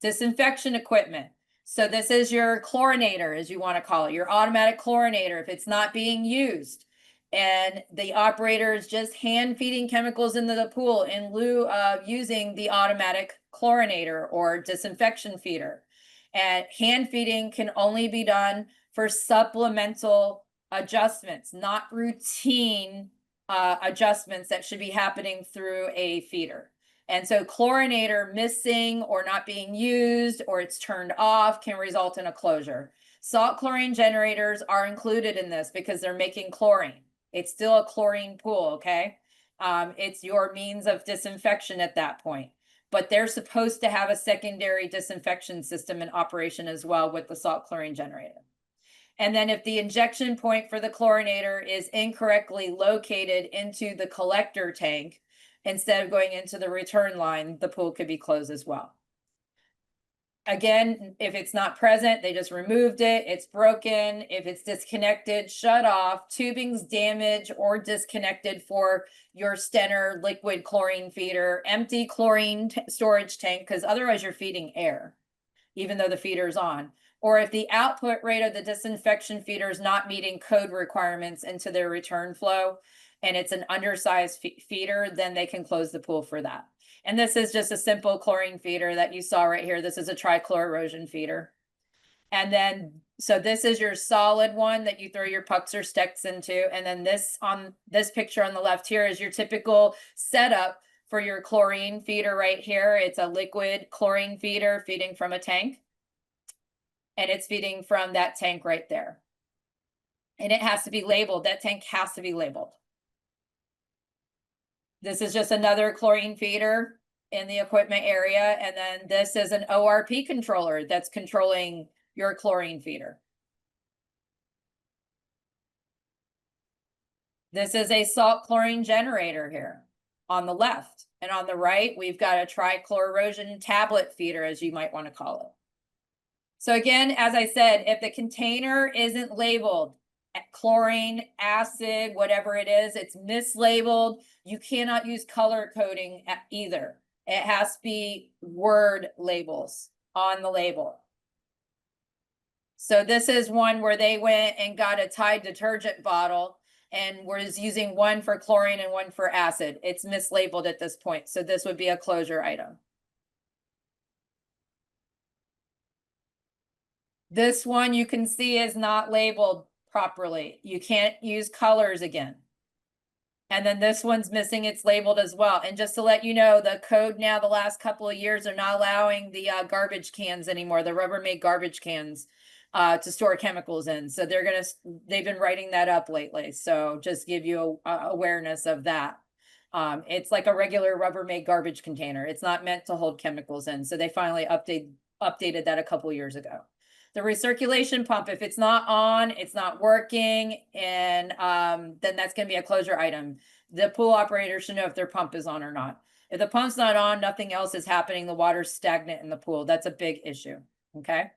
Disinfection equipment. So this is your chlorinator, as you want to call it, your automatic chlorinator. If it's not being used and the operator is just hand feeding chemicals into the pool in lieu of using the automatic chlorinator or disinfection feeder. And hand feeding can only be done for supplemental adjustments, not routine adjustments that should be happening through a feeder. And so chlorinator missing or not being used, or it's turned off, can result in a closure. Salt chlorine generators are included in this because they're making chlorine. It's still a chlorine pool, okay? It's your means of disinfection at that point. But they're supposed to have a secondary disinfection system in operation as well with the salt chlorine generator. And then if the injection point for the chlorinator is incorrectly located into the collector tank, instead of going into the return line, the pool could be closed as well. Again, if it's not present, they just removed it, it's broken. If it's disconnected, shut off. Tubing's damaged or disconnected for your Stenner liquid chlorine feeder, empty chlorine storage tank, because otherwise you're feeding air, even though the feeder's on. Or if the output rate of the disinfection feeder is not meeting code requirements into their return flow, and it's an undersized feeder, then they can close the pool for that. And this is just a simple chlorine feeder that you saw right here. This is a trichloroerosion feeder. And then, so this is your solid one that you throw your pucks or sticks into. And then this on this picture on the left here is your typical setup for your chlorine feeder right here. It's a liquid chlorine feeder feeding from a tank. And it's feeding from that tank right there. And it has to be labeled. That tank has to be labeled. This is just another chlorine feeder in the equipment area. And then this is an ORP controller that's controlling your chlorine feeder. This is a salt chlorine generator here on the left. And on the right, we've got a trichloroerosion tablet feeder, as you might want to call it. So again, as I said, if the container isn't labeled chlorine, acid, whatever it is, it's mislabeled, you cannot use color coding either. It has to be word labels on the label. So this is one where they went and got a Tide detergent bottle and was using one for chlorine and one for acid. It's mislabeled at this point. So this would be a closure item. This one you can see is not labeled properly. You can't use colors again. And then this one's missing, it's labeled as well. And just to let you know, the code now, the last couple of years are not allowing the garbage cans anymore, the Rubbermaid garbage cans to store chemicals in. So they've been writing that up lately. So just give you awareness of that. It's like a regular Rubbermaid garbage container. It's not meant to hold chemicals in. So they finally updated that a couple years ago. The recirculation pump, if it's not on, it's not working, and then that's going to be a closure item. The pool operator should know if their pump is on or not. If the pump's not on, nothing else is happening. The water's stagnant in the pool. That's a big issue. Okay.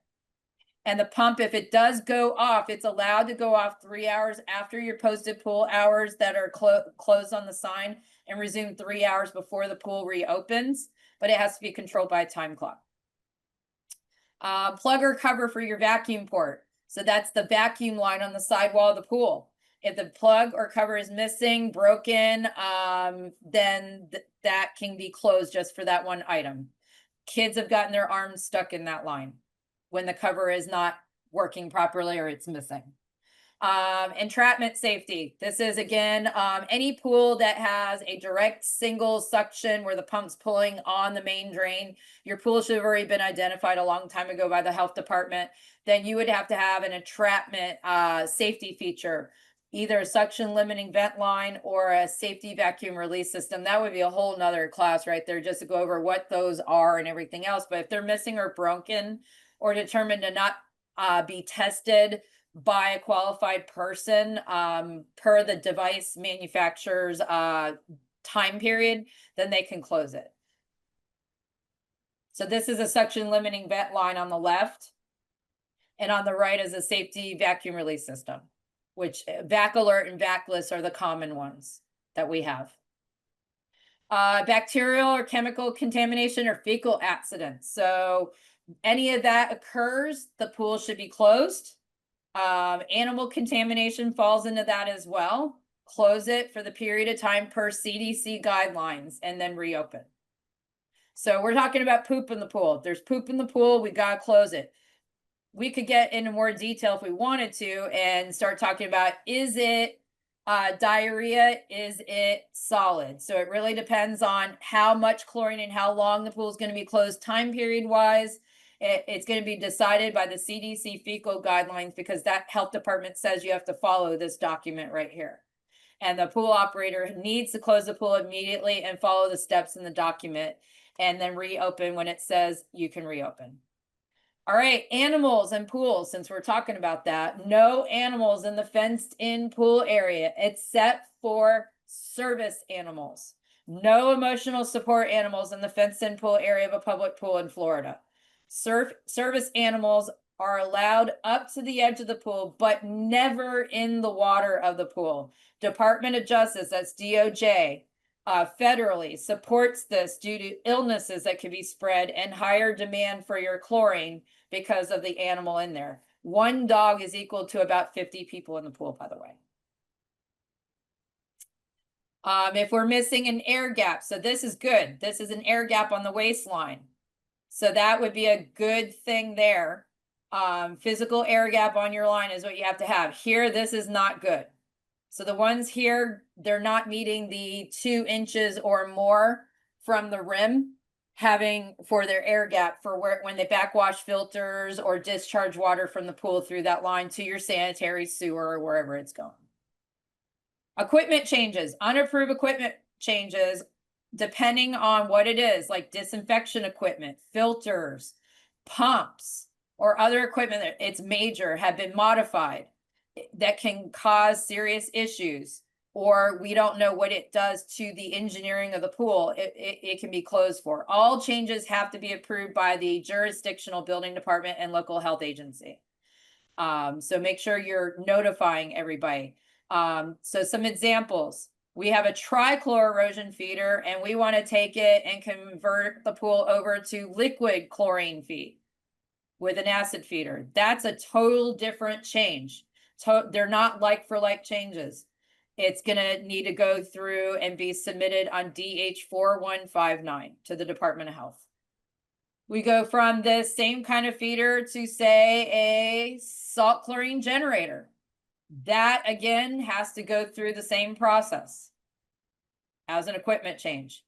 And the pump, if it does go off, it's allowed to go off 3 hours after your posted pool hours that are closed on the sign, and resume 3 hours before the pool reopens, but it has to be controlled by a time clock. Plug or cover for your vacuum port. So that's the vacuum line on the sidewall of the pool. If the plug or cover is missing, broken, then that can be closed just for that one item. kids have gotten their arms stuck in that line when the cover is not working properly or it's missing. Entrapment safety. This is again, any pool that has a direct single suction where the pump's pulling on the main drain. Your pool should have already been identified a long time ago by the health department. Then you would have to have an entrapment safety feature, either a suction limiting vent line or a safety vacuum release system. That would be a whole nother class right there just to go over what those are and everything else. But if they're missing or broken or determined to not be tested by a qualified person per the device manufacturer's time period, then they can close it. So this is a suction limiting vent line on the left, and on the right is a safety vacuum release system, which vac alert and vacless are the common ones that we have. Bacterial or chemical contamination or fecal accidents. So any of that occurs, the pool should be closed. Animal contamination falls into that as well. Close it for the period of time per CDC guidelines and then reopen. So we're talking about poop in the pool. If there's poop in the pool, we gotta close it. We could get into more detail if we wanted to and start talking about, is it diarrhea? Is it solid? So it really depends on how much chlorine and how long the pool is going to be closed time period wise. It's going to be decided by the CDC fecal guidelines because that health department says you have to follow this document right here. And the pool operator needs to close the pool immediately and follow the steps in the document and then reopen when it says you can reopen. All right, animals and pools, since we're talking about that, no animals in the fenced in pool area except for service animals. No emotional support animals in the fenced in pool area of a public pool in Florida. Service animals are allowed up to the edge of the pool, but never in the water of the pool. Department of Justice, that's DOJ, federally supports this due to illnesses that can be spread and higher demand for your chlorine because of the animal in there. One dog is equal to about 50 people in the pool, by the way. If we're missing an air gap, so this is good. This is an air gap on the waistline. So that would be a good thing there. Physical air gap on your line is what you have to have. Here, this is not good. So the ones here, they're not meeting the 2 inches or more from the rim, having for their air gap for when they backwash filters or discharge water from the pool through that line to your sanitary sewer or wherever it's going. Equipment changes, unapproved equipment changes, depending on what it is, like disinfection equipment, filters, pumps, or other equipment that it's major have been modified that can cause serious issues, or we don't know what it does to the engineering of the pool, it can be closed for. All changes have to be approved by the jurisdictional building department and local health agency. So make sure you're notifying everybody. So some examples. We have a trichlor erosion feeder and we want to take it and convert the pool over to liquid chlorine feed with an acid feeder. That's a total different change. They're not like for like changes. It's going to need to go through and be submitted on DH 4159 to the Department of Health. We go from this same kind of feeder to, say, a salt chlorine generator. That again has to go through the same process as an equipment change.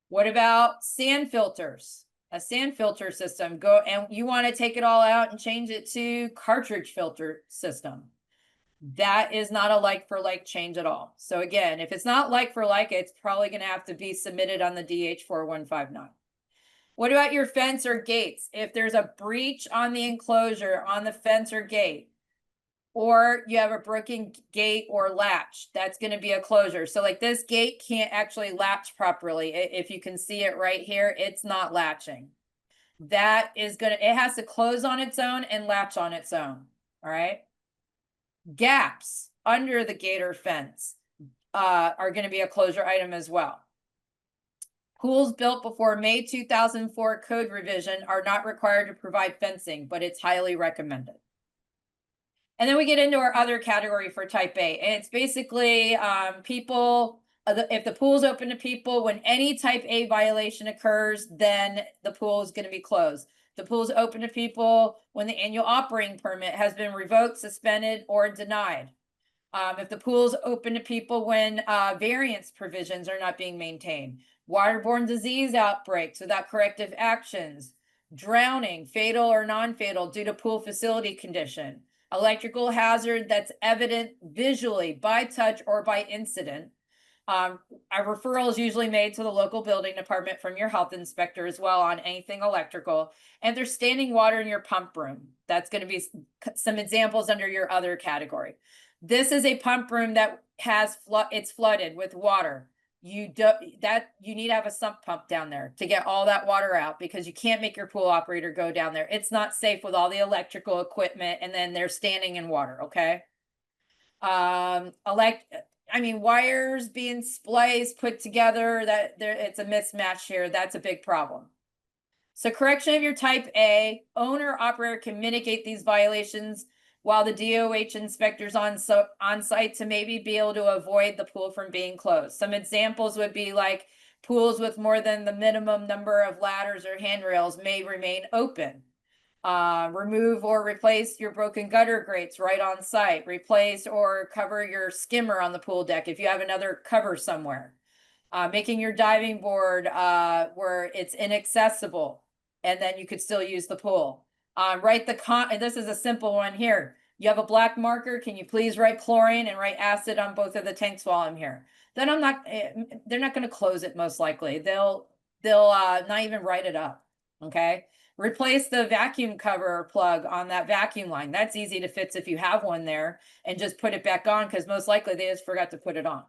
What about sand filters? A sand filter system, go and you want to take it all out and change it to cartridge filter system. That is not a like for like change at all. So again, if it's not like for like, it's probably going to have to be submitted on the DH 4159. What about your fence or gates? If there's a breach on the enclosure on the fence or gate, or you have a broken gate or latch, that's going to be a closure. So like this gate can't actually latch properly. If you can see it right here, it's not latching. That is going to, it has to close on its own and latch on its own. All right. Gaps under the gate or fence are going to be a closure item as well. Pools built before May 2004 code revision are not required to provide fencing, but it's highly recommended. And then we get into our other category for type A, and it's basically people If the pool is open to people, when any type A violation occurs, then the pool is going to be closed. The pool is open to people when the annual operating permit has been revoked, suspended, or denied. If the pool is open to people when variance provisions are not being maintained, waterborne disease outbreaks without corrective actions, drowning, fatal or non-fatal due to pool facility condition, electrical hazard that's evident visually by touch or by incident. A referral is usually made to the local building department from your health inspector as well on anything electrical. And there's standing water in your pump room. That's going to be some examples under your other category. This is a pump room that has it's flooded with water. You need to have a sump pump down there to get all that water out, because you can't make your pool operator go down there. It's not safe with all the electrical equipment and then they're standing in water. Okay. Wires being spliced, put together, it's a mismatch here. That's a big problem. So correction of your type A, owner operator can mitigate these violations while the DOH inspector's on site to maybe be able to avoid the pool from being closed. Some examples would be like pools with more than the minimum number of ladders or handrails may remain open. Remove or replace your broken gutter grates right on site. Replace or cover your skimmer on the pool deck if you have another cover somewhere. Making your diving board where it's inaccessible, and then you could still use the pool. Write and this is a simple one here. You have a black marker. Can you please write chlorine and write acid on both of the tanks while I'm here? Then they're not going to close it most likely. They'll not even write it up. Okay. Replace the vacuum cover plug on that vacuum line. That's easy to fix if you have one there, and just put it back on, because most likely they just forgot to put it on.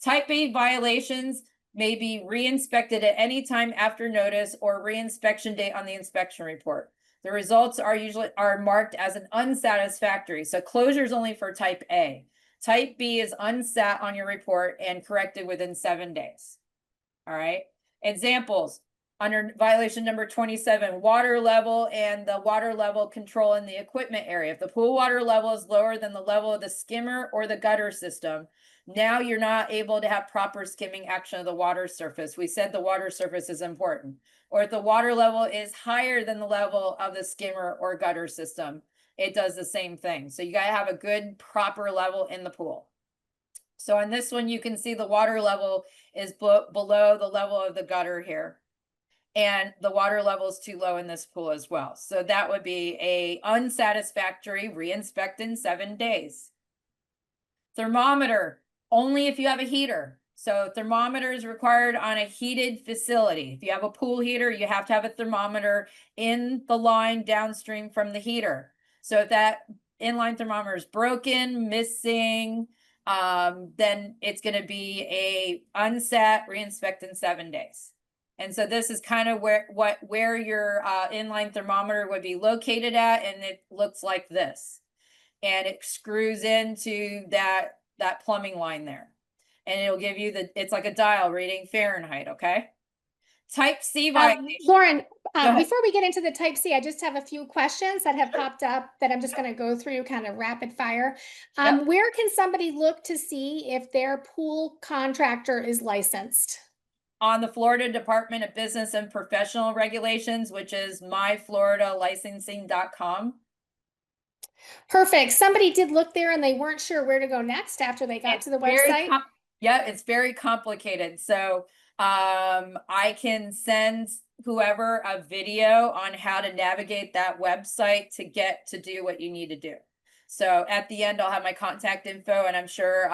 Type A violations may be re-inspected at any time after notice or re-inspection date on the inspection report. The results are marked as an unsatisfactory. So closure is only for type A. Type B is unsat on your report and corrected within 7 days. All right. Examples. Under violation number 27, water level and the water level control in the equipment area. If the pool water level is lower than the level of the skimmer or the gutter system, now you're not able to have proper skimming action of the water surface. We said the water surface is important. Or if the water level is higher than the level of the skimmer or gutter system, it does the same thing. So you got to have a good proper level in the pool. So on this one, you can see the water level is below the level of the gutter here. And the water level is too low in this pool as well. So that would be a unsatisfactory, re-inspect in 7 days. Thermometer, only if you have a heater. So thermometer is required on a heated facility. If you have a pool heater, you have to have a thermometer in the line downstream from the heater. So if that inline thermometer is broken, missing, then it's going to be a unset, re-inspect in 7 days. And so this is kind of where your inline thermometer would be located at, and it looks like this. And it screws into that plumbing line there. And it'll give you it's like a dial reading Fahrenheit, okay? Type C violation. Lauren, before we get into the type C, I just have a few questions that have popped up that I'm just going to go through kind of rapid fire. Yep. Where can somebody look to see if their pool contractor is licensed? On the Florida Department of Business and Professional Regulations, which is myfloridalicensing.com. Perfect. Somebody did look there and they weren't sure where to go next after they got to the website. Yeah, it's very complicated. So I can send whoever a video on how to navigate that website to get to do what you need to do. So at the end, I'll have my contact info, and I'm sure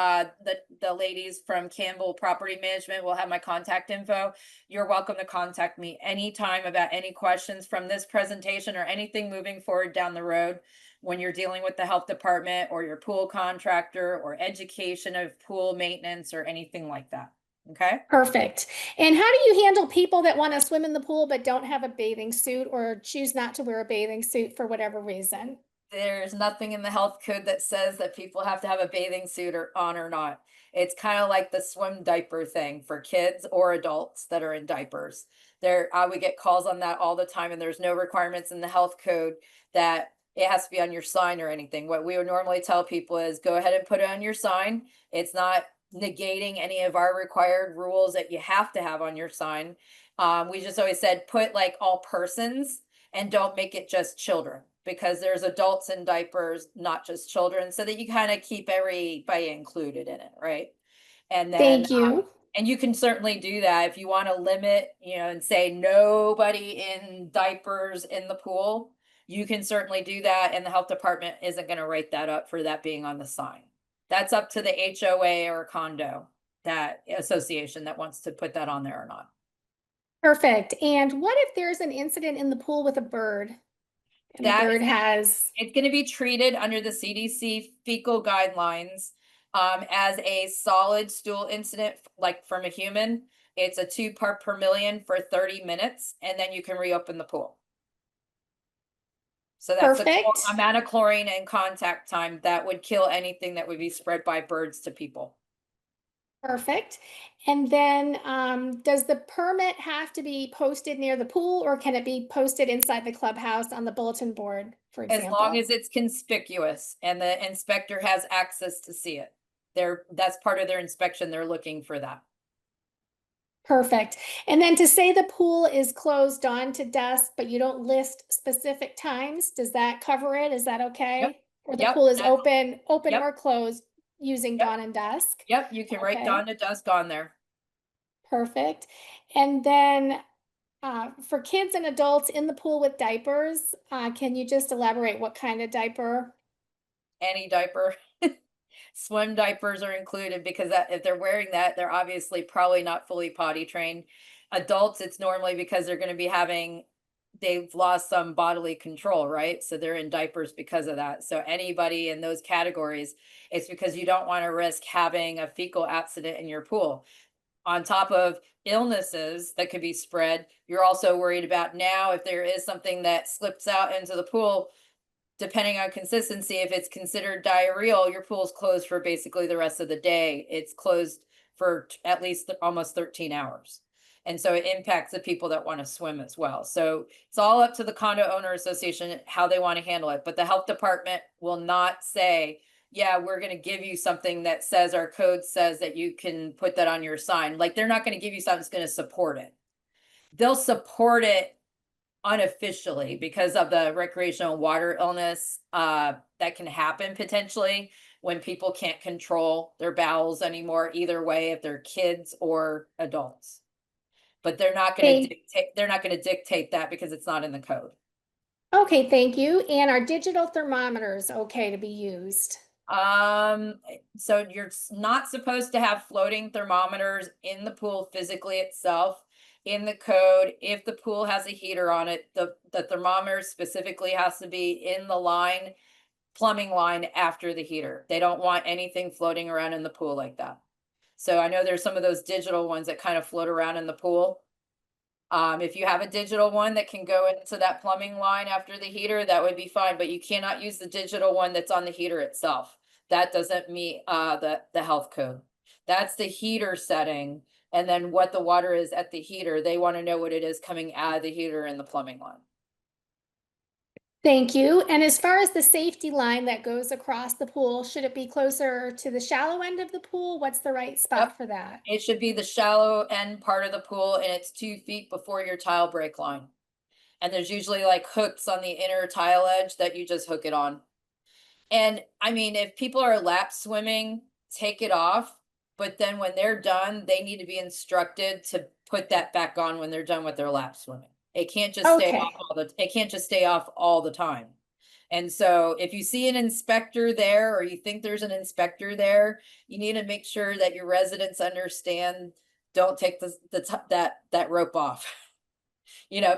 the ladies from Campbell Property Management will have my contact info. You're welcome to contact me anytime about any questions from this presentation or anything moving forward down the road when you're dealing with the health department or your pool contractor or education of pool maintenance or anything like that. Okay. Perfect. And how do you handle people that want to swim in the pool but don't have a bathing suit or choose not to wear a bathing suit for whatever reason? There's nothing in the health code that says that people have to have a bathing suit on or not. It's kind of like the swim diaper thing for kids or adults that are in diapers. We get calls on that all the time, and there's no requirements in the health code that it has to be on your sign or anything. What we would normally tell people is go ahead and put it on your sign. It's not negating any of our required rules that you have to have on your sign. We just always said, put like all persons and don't make it just children, because there's adults in diapers, not just children, so that you kind of keep everybody included in it, right? And then, Thank you. and you can certainly do that if you want to limit, and say nobody in diapers in the pool. You can certainly do that, and the health department isn't going to write that up for that being on the sign. That's up to the HOA or condo, that association that wants to put that on there or not. Perfect. And what if there's an incident in the pool with a bird? And the That bird is, has, it's going to be treated under the CDC fecal guidelines as a solid stool incident, like from a human. It's a 2 part per million for 30 minutes, and then you can reopen the pool. So that's the perfect. amount of chlorine and contact time that would kill anything that would be spread by birds to people. Perfect. And then does the permit have to be posted near the pool, or can it be posted inside the clubhouse on the bulletin board, for As example? long as it's conspicuous and the inspector has access to see it. That's part of their inspection. They're looking for that. Perfect. And then to say the pool is closed dawn to dusk, but you don't list specific times, does that cover it? Is that okay? Yep. Or the Yep, pool is that's- open Yep. or closed using Yep. dawn and dusk? Yep, you can write Okay. dawn to dusk on there. Perfect. And then for kids and adults in the pool with diapers, can you just elaborate what kind of diaper? Any diaper. Swim diapers are included, because if they're wearing that, they're obviously probably not fully potty trained. Adults, it's normally because they're going to be they've lost some bodily control, right? So they're in diapers because of that. So anybody in those categories, it's because you don't want to risk having a fecal accident in your pool. On top of illnesses that could be spread, you're also worried about, now if there is something that slips out into the pool, depending on consistency, if it's considered diarrheal, your pool's closed for basically the rest of the day. It's closed for at least almost 13 hours. And so it impacts the people that want to swim as well. So it's all up to the condo owner association how they want to handle it. But the health department will not say, yeah, we're going to give you something that says our code says that you can put that on your sign. Like, they're not going to give you something that's going to support it. They'll support it unofficially because of the recreational water illness that can happen potentially when people can't control their bowels anymore, either way, if they're kids or adults. But they're not going to dictate that, because it's not in the code. Okay, thank you. And are digital thermometers okay to be used? So you're not supposed to have floating thermometers in the pool physically itself. In the code, if the pool has a heater on it, the thermometer specifically has to be in the plumbing line after the heater. They don't want anything floating around in the pool like that. So I know there's some of those digital ones that kind of float around in the pool. If you have a digital one that can go into that plumbing line after the heater, that would be fine, but you cannot use the digital one that's on the heater itself. That doesn't meet the health code. That's the heater setting. And then what the water is at the heater, they want to know what it is coming out of the heater in the plumbing line. Thank you. And as far as the safety line that goes across the pool, should it be closer to the shallow end of the pool? What's the right spot Yep. for that? It should be the shallow end part of the pool, and it's 2 feet before your tile break line. And there's usually like hooks on the inner tile edge that you just hook it on. And I mean, if people are lap swimming, take it off. But then when they're done, they need to be instructed to put that back on when they're done with their lap swimming. It can't just stay off it can't just stay off all the time. And so if you see an inspector there, or you think there's an inspector there, you need to make sure that your residents understand, don't take that rope off.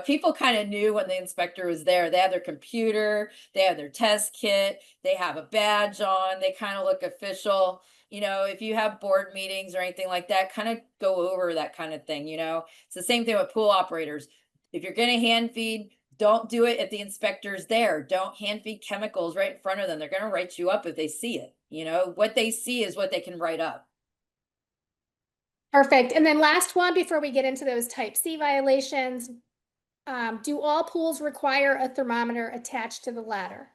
People kind of knew when the inspector was there. They have their computer, they have their test kit, they have a badge on, they kind of look official. If you have board meetings or anything like that, kind of go over that kind of thing. It's the same thing with pool operators. If you're going to hand feed, don't do it if the inspector's there. Don't hand feed chemicals right in front of them. They're going to write you up if they see it. What they see is what they can write up. Perfect. And then last one before we get into those type C violations. Do all pools require a thermometer attached to the ladder?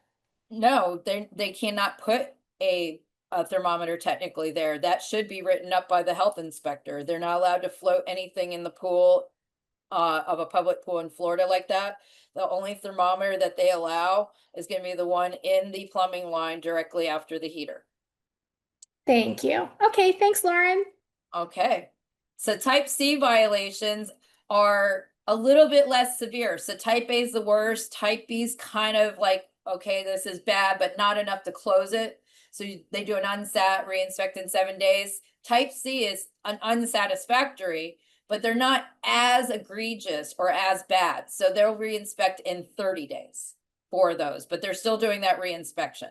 No, they cannot put a a thermometer technically there. That should be written up by the health inspector. They're not allowed to float anything in the pool of a public pool in Florida like that. The only thermometer that they allow is going to be the one in the plumbing line directly after the heater. Thank you. Okay, thanks, Lauren. Okay, so type C violations are a little bit less severe. So type A is the worst. Type B is kind of like, okay, this is bad, but not enough to close it. So they do an unsat, reinspect in 7 days. Type C is an unsatisfactory, but they're not as egregious or as bad. So they'll reinspect in 30 days for those, but they're still doing that reinspection.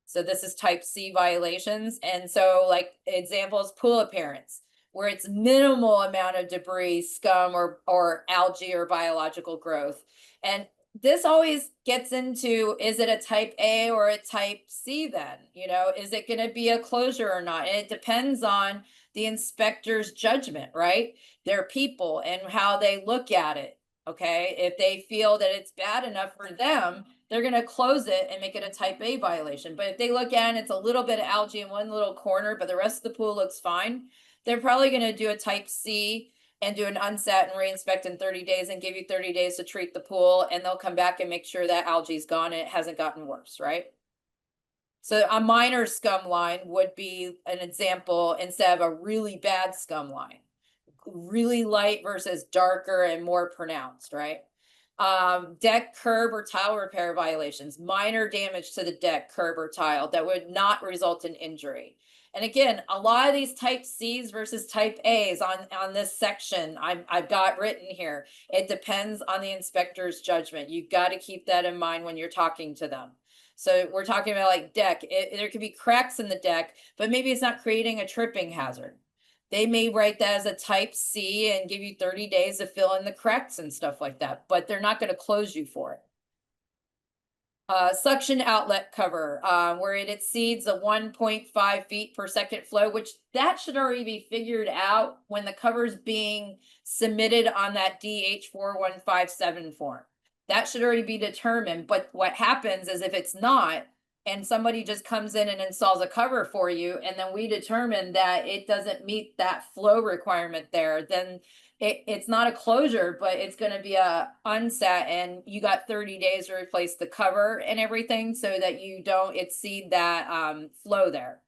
So this is type C violations. And so like examples, pool appearance, where it's minimal amount of debris, scum, or algae or biological growth. And this always gets into, is it a type A or a type C then? You know, is it going to be a closure or not? And it depends on the inspector's judgment, right? Their people and how they look at it. Okay, if they feel that it's bad enough for them, they're going to close it and make it a type A violation. But if they look at it, it's a little bit of algae in one little corner, but the rest of the pool looks fine, they're probably going to do a type C and do an unsat and reinspect in 30 days and give you 30 days to treat the pool. And they'll come back and make sure that algae's gone and it hasn't gotten worse, right? So a minor scum line would be an example instead of a really bad scum line. Really light versus darker and more pronounced, right? Deck, curb, or tile repair violations, minor damage to the deck, curb, or tile that would not result in injury. And again, a lot of these type C's versus type A's on this section I've got written here. It depends on the inspector's judgment. You've got to keep that in mind when you're talking to them. So we're talking about like deck. There could be cracks in the deck, but maybe it's not creating a tripping hazard. They may write that as a type C and give you 30 days to fill in the cracks and stuff like that, but they're not going to close you for it. Suction outlet cover, where it exceeds the 1.5 feet per second flow, which that should already be figured out when the cover is being submitted on that DH4157 form. That should already be determined, but what happens is if it's not, and somebody just comes in and installs a cover for you, and then we determine that it doesn't meet that flow requirement there, then it's not a closure, but it's going to be a unsat, and you got 30 days to replace the cover and everything so that you don't exceed that flow there.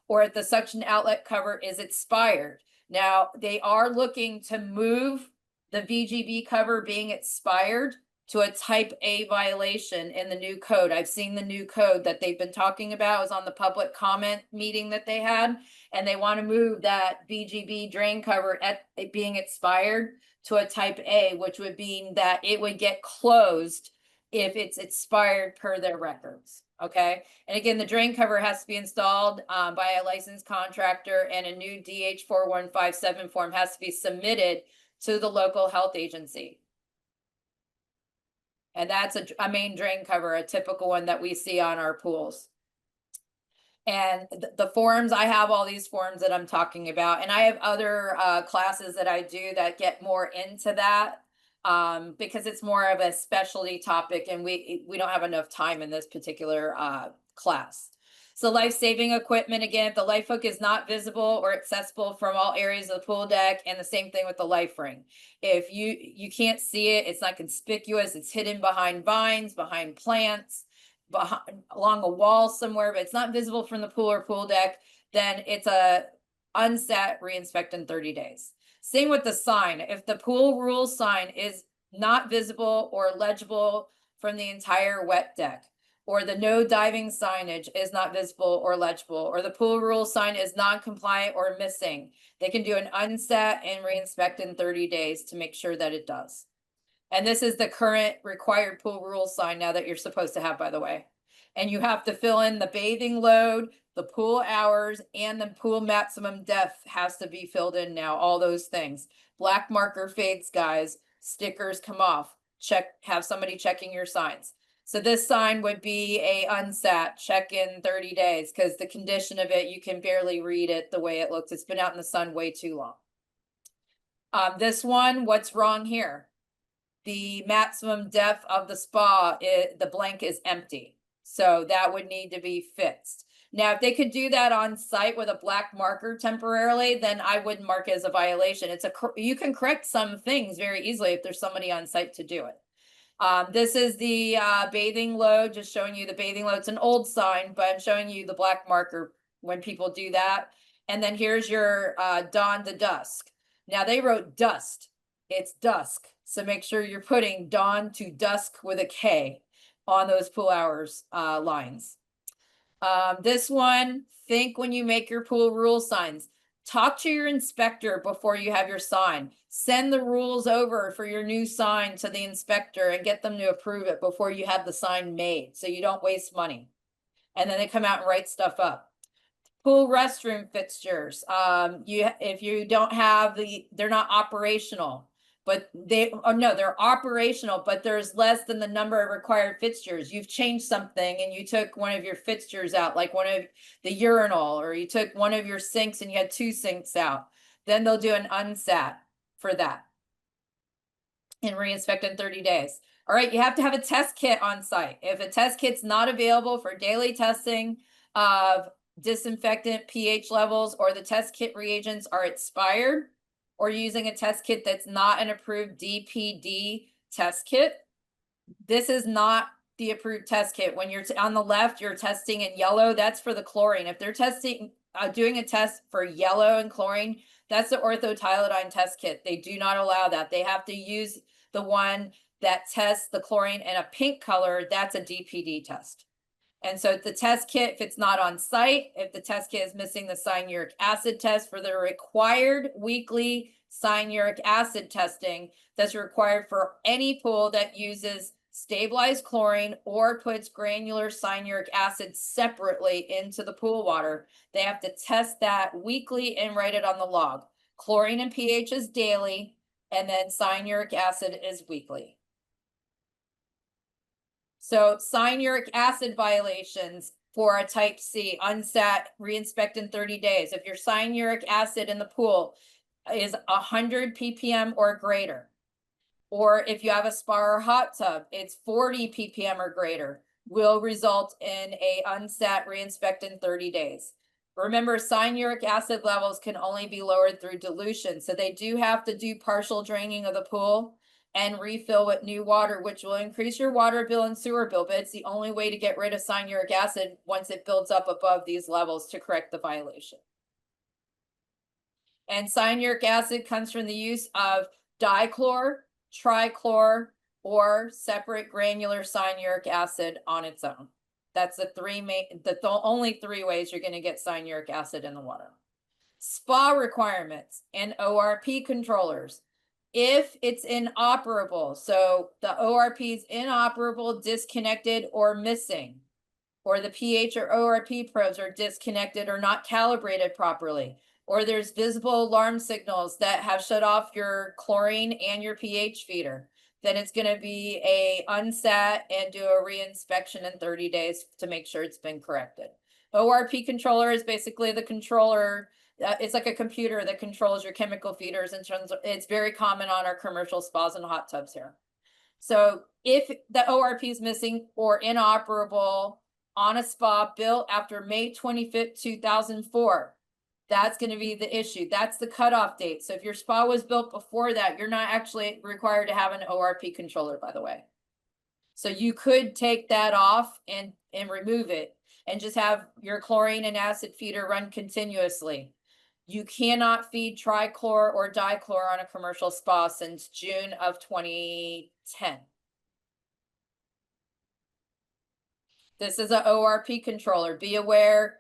Or if the suction outlet cover is expired. Now, they are looking to move the VGB cover being expired to a type A violation in the new code. I've seen the new code that they've been talking about. It was on the public comment meeting that they had, and they want to move that VGB drain cover at it being expired to a type A, which would mean that it would get closed if it's expired per their records. Okay. And again, the drain cover has to be installed by a licensed contractor, and a new DH4157 form has to be submitted to the local health agency. And that's a main drain cover, a typical one that we see on our pools. And the forms, I have all these forms that I'm talking about, and I have other classes that I do that get more into that because it's more of a specialty topic, and we don't have enough time in this particular class. So life-saving equipment, again, if the life hook is not visible or accessible from all areas of the pool deck, and the same thing with the life ring. If you can't see it, it's not conspicuous, it's hidden behind vines, behind plants, along a wall somewhere, but it's not visible from the pool or pool deck, then it's a unsat, reinspect in 30 days. Same with the sign. If the pool rules sign is not visible or legible from the entire wet deck, or the no diving signage is not visible or legible, or the pool rule sign is non-compliant or missing, they can do an unsat and reinspect in 30 days to make sure that it does. And this is the current required pool rule sign now that you're supposed to have, by the way. And you have to fill in the bathing load, the pool hours, and the pool maximum depth has to be filled in now, all those things. Black marker fades, guys, stickers come off. Have somebody checking your signs. So this sign would be a unsat, check in 30 days, because the condition of it, you can barely read it the way it looks. It's been out in the sun way too long. This one, what's wrong here? The maximum depth of the spa, the blank is empty. So that would need to be fixed. Now, if they could do that on site with a black marker temporarily, then I wouldn't mark it as a violation. You can correct some things very easily if there's somebody on site to do it. This is the bathing load, just showing you the bathing load. It's an old sign, but I'm showing you the black marker when people do that. And then here's your dawn to dusk. Now they wrote dust. It's dusk. So make sure you're putting dawn to dusk with a K on those pool hours lines. This one, think when you make your pool rule signs. Talk to your inspector before you have your sign. Send the rules over for your new sign to the inspector and get them to approve it before you have the sign made, so you don't waste money. And then they come out and write stuff up. Pool restroom fixtures. If you don't have they're not operational, but they're operational, but there's less than the number of required fixtures. You've changed something and you took one of your fixtures out, like one of the urinal, or you took one of your sinks and you had 2 sinks out. Then they'll do an unsat for that and reinspect in 30 days. All right, you have to have a test kit on site. If a test kit's not available for daily testing of disinfectant pH levels, or the test kit reagents are expired, or using a test kit that's not an approved DPD test kit, this is not the approved test kit. When you're on the left, you're testing in yellow, that's for the chlorine. If they're testing, doing a test for yellow and chlorine, that's the orthotylodyne test kit. They do not allow that. They have to use the one that tests the chlorine in a pink color. That's a DPD test. And so the test kit, if it's not on site, if the test kit is missing the cyanuric acid test for the required weekly cyanuric acid testing that's required for any pool that uses stabilized chlorine or puts granular cyanuric acid separately into the pool water, they have to test that weekly and write it on the log. Chlorine and pH is daily, and then cyanuric acid is weekly. So cyanuric acid violations for a type C, unsat, reinspect in 30 days. If your cyanuric acid in the pool is 100 ppm or greater, or if you have a spa or hot tub, it's 40 ppm or greater, will result in a unsat, reinspect in 30 days. Remember, cyanuric acid levels can only be lowered through dilution. So they do have to do partial draining of the pool and refill with new water, which will increase your water bill and sewer bill. But it's the only way to get rid of cyanuric acid once it builds up above these levels to correct the violation. And cyanuric acid comes from the use of dichlor, trichlor, or separate granular cyanuric acid on its own. That's the only 3 ways you're going to get cyanuric acid in the water. Spa requirements and ORP controllers. If it's inoperable, so the ORP is inoperable, disconnected, or missing, or the pH or ORP probes are disconnected or not calibrated properly, or there's visible alarm signals that have shut off your chlorine and your pH feeder, then it's going to be a unsat and do a reinspection in 30 days to make sure it's been corrected. ORP controller is basically the controller. It's like a computer that controls your chemical feeders in terms of, it's very common on our commercial spas and hot tubs here. So if the ORP is missing or inoperable on a spa built after May 25th, 2004, that's going to be the issue. That's the cutoff date. So if your spa was built before that, you're not actually required to have an ORP controller, by the way. So you could take that off and remove it and just have your chlorine and acid feeder run continuously. You cannot feed trichlor or dichlor on a commercial spa since June of 2010. This is an ORP controller. Be aware,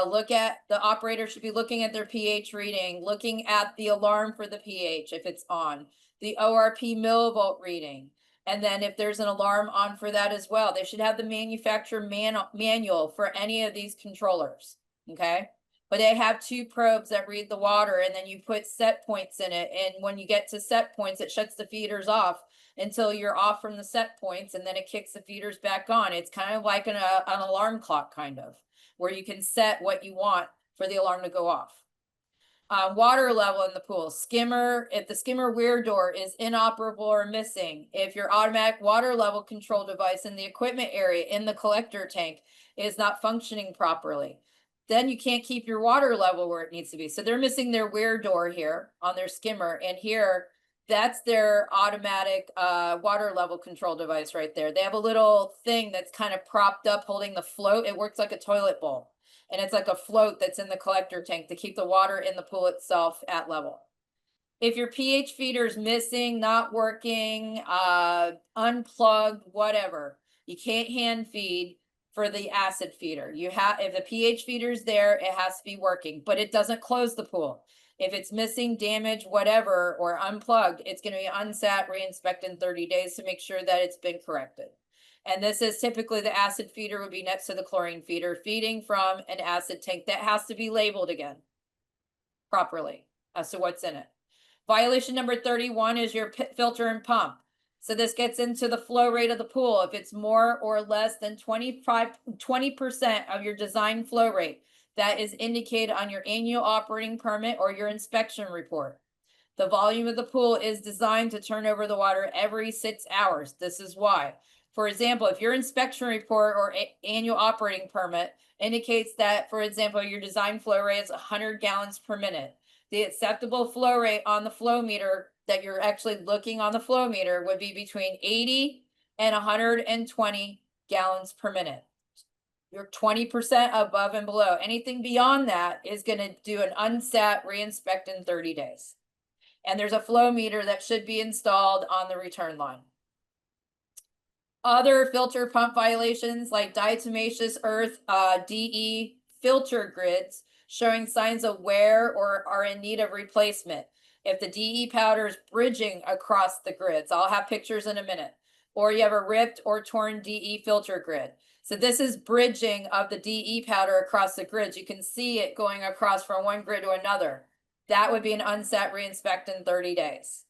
look at, the operator should be looking at their pH reading, looking at the alarm for the pH if it's on, the ORP millivolt reading. And then if there's an alarm on for that as well, they should have the manufacturer manual for any of these controllers, okay? But they have 2 probes that read the water, and then you put set points in it. And when you get to set points, it shuts the feeders off until you're off from the set points, and then it kicks the feeders back on. It's kind of like an alarm clock, kind of, where you can set what you want for the alarm to go off. Water level in the pool, skimmer, if the skimmer weir door is inoperable or missing, if your automatic water level control device in the equipment area in the collector tank is not functioning properly, then you can't keep your water level where it needs to be. So they're missing their wear door here on their skimmer, and here, that's their automatic water level control device right there. They have a little thing that's kind of propped up holding the float. It works like a toilet bowl, and it's like a float that's in the collector tank to keep the water in the pool itself at level. If your pH feeder is missing, not working, unplugged, whatever, you can't hand feed for the acid feeder. You have, if the pH feeder is there, it has to be working, but it doesn't close the pool. If it's missing, damaged, whatever, or unplugged, it's going to be unsat, re-inspect in 30 days to make sure that it's been corrected. And this is typically the acid feeder would be next to the chlorine feeder, feeding from an acid tank that has to be labeled again properly as to what's in it. Violation number 31 is your filter and pump. So this gets into the flow rate of the pool. If it's more or less than 20% of your design flow rate, that is indicated on your annual operating permit or your inspection report. The volume of the pool is designed to turn over the water every 6 hours. This is why. For example, if your inspection report or annual operating permit indicates that, for example, your design flow rate is 100 gallons per minute, the acceptable flow rate on the flow meter that you're actually looking on the flow meter would be between 80 and 120 gallons per minute. You're 20% above and below. Anything beyond that is going to do an unsat re-inspect in 30 days. And there's a flow meter that should be installed on the return line. Other filter pump violations like diatomaceous earth, DE filter grids showing signs of wear or are in need of replacement. If the DE powder is bridging across the grids, I'll have pictures in a minute, or you have a ripped or torn DE filter grid. So this is bridging of the DE powder across the grids. You can see it going across from one grid to another. That would be an unsat re-inspect in 30 days.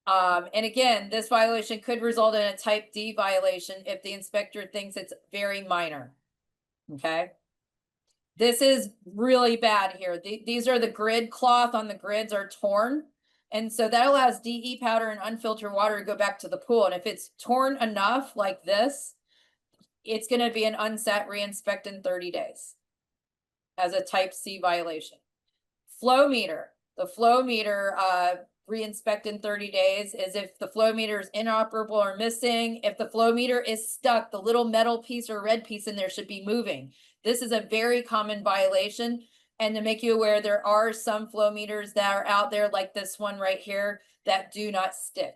And again, this violation could result in a type D violation if the inspector thinks it's very minor. Okay. This is really bad here. These are the grid cloth on the grids are torn. And so that allows DE powder and unfiltered water to go back to the pool. And if it's torn enough like this, it's going to be an unsat re-inspect in 30 days as a type C violation. Flow meter. The flow meter re-inspect in 30 days is if the flow meter is inoperable or missing. If the flow meter is stuck, the little metal piece or red piece in there should be moving. This is a very common violation. And to make you aware, there are some flow meters that are out there like this one right here that do not stick.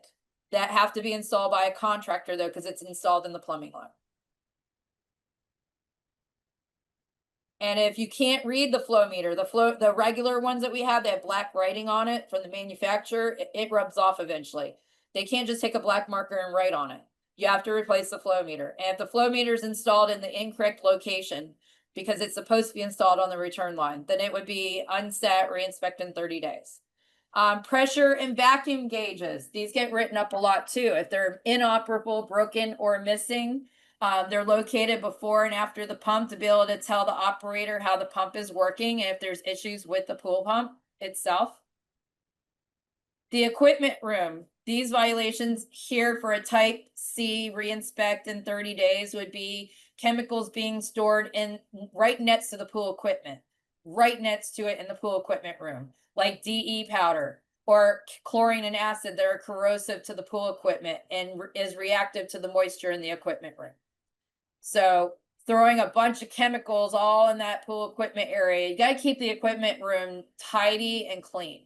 That have to be installed by a contractor though, because it's installed in the plumbing line. And if you can't read the flow meter, the regular ones that we have, they have black writing on it from the manufacturer, it rubs off eventually. They can't just take a black marker and write on it. You have to replace the flow meter. And if the flow meter is installed in the incorrect location, because it's supposed to be installed on the return line, then it would be unsat, re-inspect in 30 days. Pressure and vacuum gauges. These get written up a lot too. If they're inoperable, broken, or missing, they're located before and after the pump to be able to tell the operator how the pump is working and if there's issues with the pool pump itself. The equipment room. These violations here for a type C re-inspect in 30 days would be chemicals being stored in right next to the pool equipment, right next to it in the pool equipment room, like DE powder or chlorine and acid that are corrosive to the pool equipment and is reactive to the moisture in the equipment room. So throwing a bunch of chemicals all in that pool equipment area, you got to keep the equipment room tidy and clean.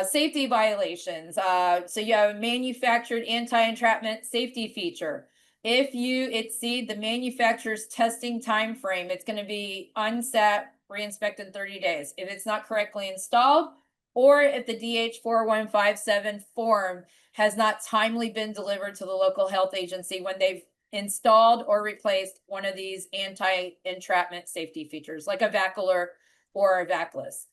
Safety violations. So you have a manufactured anti-entrapment safety feature. If you exceed the manufacturer's testing time frame, it's going to be unsat, re-inspect in 30 days. If it's not correctly installed, or if the DH4157 form has not timely been delivered to the local health agency when they've installed or replaced one of these anti-entrapment safety features, like a vacuolar or a vacless.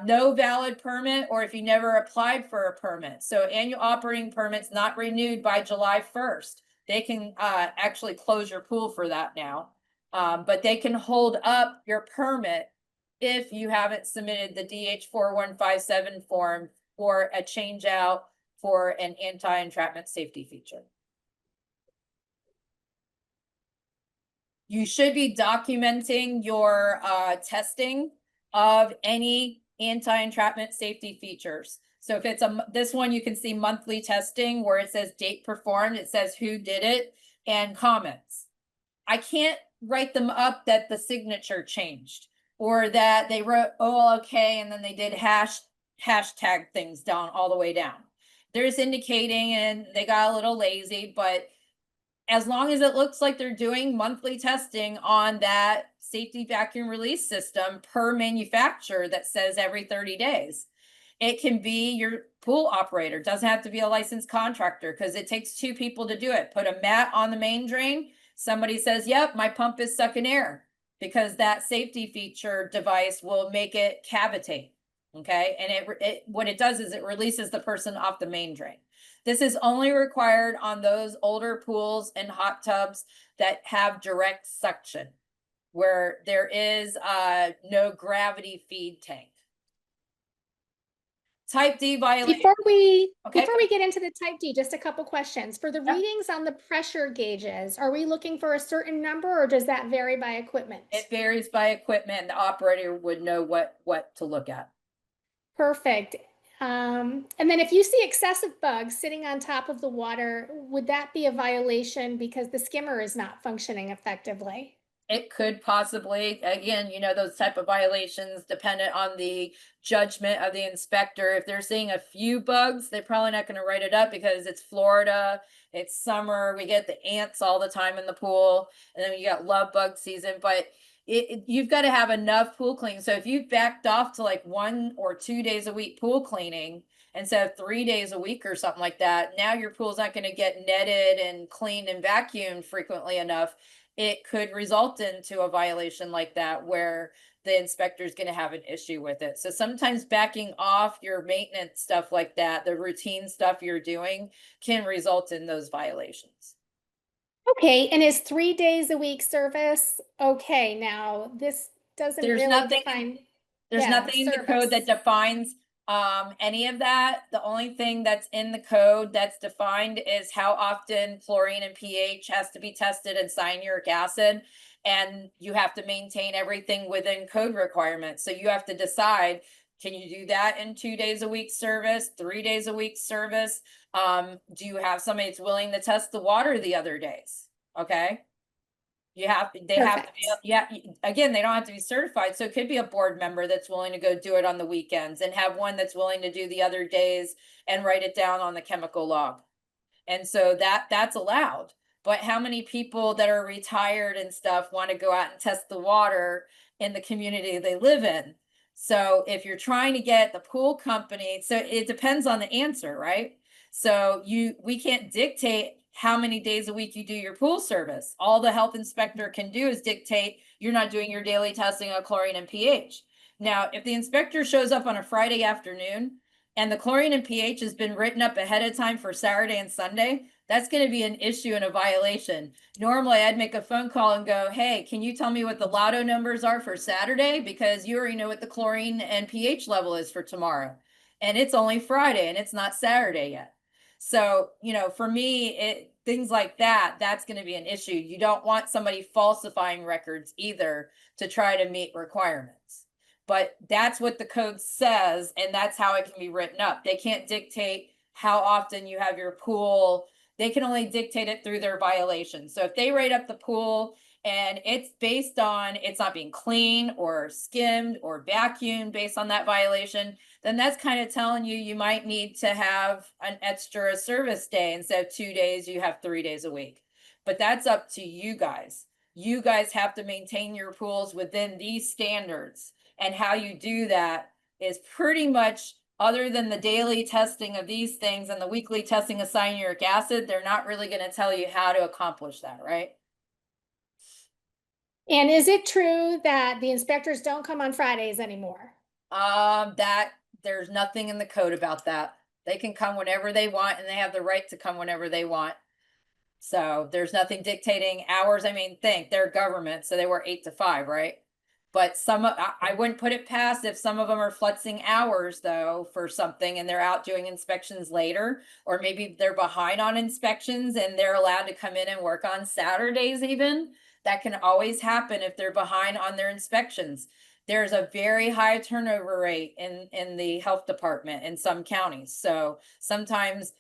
No valid permit, or if you never applied for a permit. So annual operating permits not renewed by July 1st. They can actually close your pool for that now. But they can hold up your permit if you haven't submitted the DH4157 form for a change out for an anti-entrapment safety feature. You should be documenting your testing of any anti-entrapment safety features. So if it's this one, you can see monthly testing where it says date performed, it says who did it, and comments. I can't write them up that the signature changed or that they wrote, oh, okay, and then they did hashtag things down all the way down. There's indicating and they got a little lazy, but as long as it looks like they're doing monthly testing on that safety vacuum release system per manufacturer that says every 30 days. It can be your pool operator, doesn't have to be a licensed contractor because it takes 2 people to do it. Put a mat on the main drain. Somebody says, yep, my pump is sucking air because that safety feature device will make it cavitate. Okay. And what it does is it releases the person off the main drain. This is only required on those older pools and hot tubs that have direct suction, where there is no gravity feed tank. Type D violation. Before we Okay. get into the type D, just a couple questions. For the Yep. readings on the pressure gauges, are we looking for a certain number or does that vary by equipment? It varies by equipment. The operator would know what to look at. Perfect. And then if you see excessive bugs sitting on top of the water, would that be a violation because the skimmer is not functioning effectively? It could possibly, again, you know, those type of violations dependent on the judgment of the inspector. If they're seeing a few bugs, they're probably not going to write it up because it's Florida, it's summer, we get the ants all the time in the pool, and then you got love bug season, but you've got to have enough pool cleaning. So if you've backed off to like 1 or 2 days a week pool cleaning instead of 3 days a week or something like that, now your pool's not going to get netted and cleaned and vacuumed frequently enough. It could result into a violation like that where the inspector is going to have an issue with it. So sometimes backing off your maintenance stuff like that, the routine stuff you're doing, can result in those violations. Okay, and is 3 days a week service? Okay, now this doesn't There's really nothing, define. there's Yeah, nothing in the code that service. defines any of that. The only thing that's in the code that's defined is how often chlorine and pH has to be tested and cyanuric acid. And you have to maintain everything within code requirements. So you have to decide, can you do that in 2 days a week service, 3 days a week service? Do you have somebody that's willing to test the water the other days? Okay. They have to be, Perfect. yeah, again, they don't have to be certified. So it could be a board member that's willing to go do it on the weekends and have one that's willing to do the other days and write it down on the chemical log. And so that's allowed. But how many people that are retired and stuff want to go out and test the water in the community they live in? So if you're trying to get the pool company, so it depends on the answer, right? So we can't dictate how many days a week you do your pool service. All the health inspector can do is dictate you're not doing your daily testing of chlorine and pH. Now, if the inspector shows up on a Friday afternoon and the chlorine and pH has been written up ahead of time for Saturday and Sunday, that's going to be an issue and a violation. Normally, I'd make a phone call and go, hey, can you tell me what the lotto numbers are for Saturday? Because you already know what the chlorine and pH level is for tomorrow. And it's only Friday and it's not Saturday yet. So, you know, for me, things like that, that's going to be an issue. You don't want somebody falsifying records either to try to meet requirements. But that's what the code says, and that's how it can be written up. They can't dictate how often you have your pool. They can only dictate it through their violations. So if they write up the pool and it's based on it's not being cleaned or skimmed or vacuumed based on that violation, then that's kind of telling you might need to have an extra service day. Instead of 2 days, you have 3 days a week. But that's up to you guys. You guys have to maintain your pools within these standards. And how you do that is pretty much, other than the daily testing of these things and the weekly testing of cyanuric acid, they're not really going to tell you how to accomplish that, right? And is it true that the inspectors don't come on Fridays anymore? There's nothing in the code about that. They can come whenever they want and they have the right to come whenever they want. So there's nothing dictating hours. I mean, they're government, so they work 8 to 5, right? But I wouldn't put it past if some of them are flexing hours though for something and they're out doing inspections later, or maybe they're behind on inspections and they're allowed to come in and work on Saturdays even. That can always happen if they're behind on their inspections. There's a very high turnover rate in the health department in some counties. So sometimes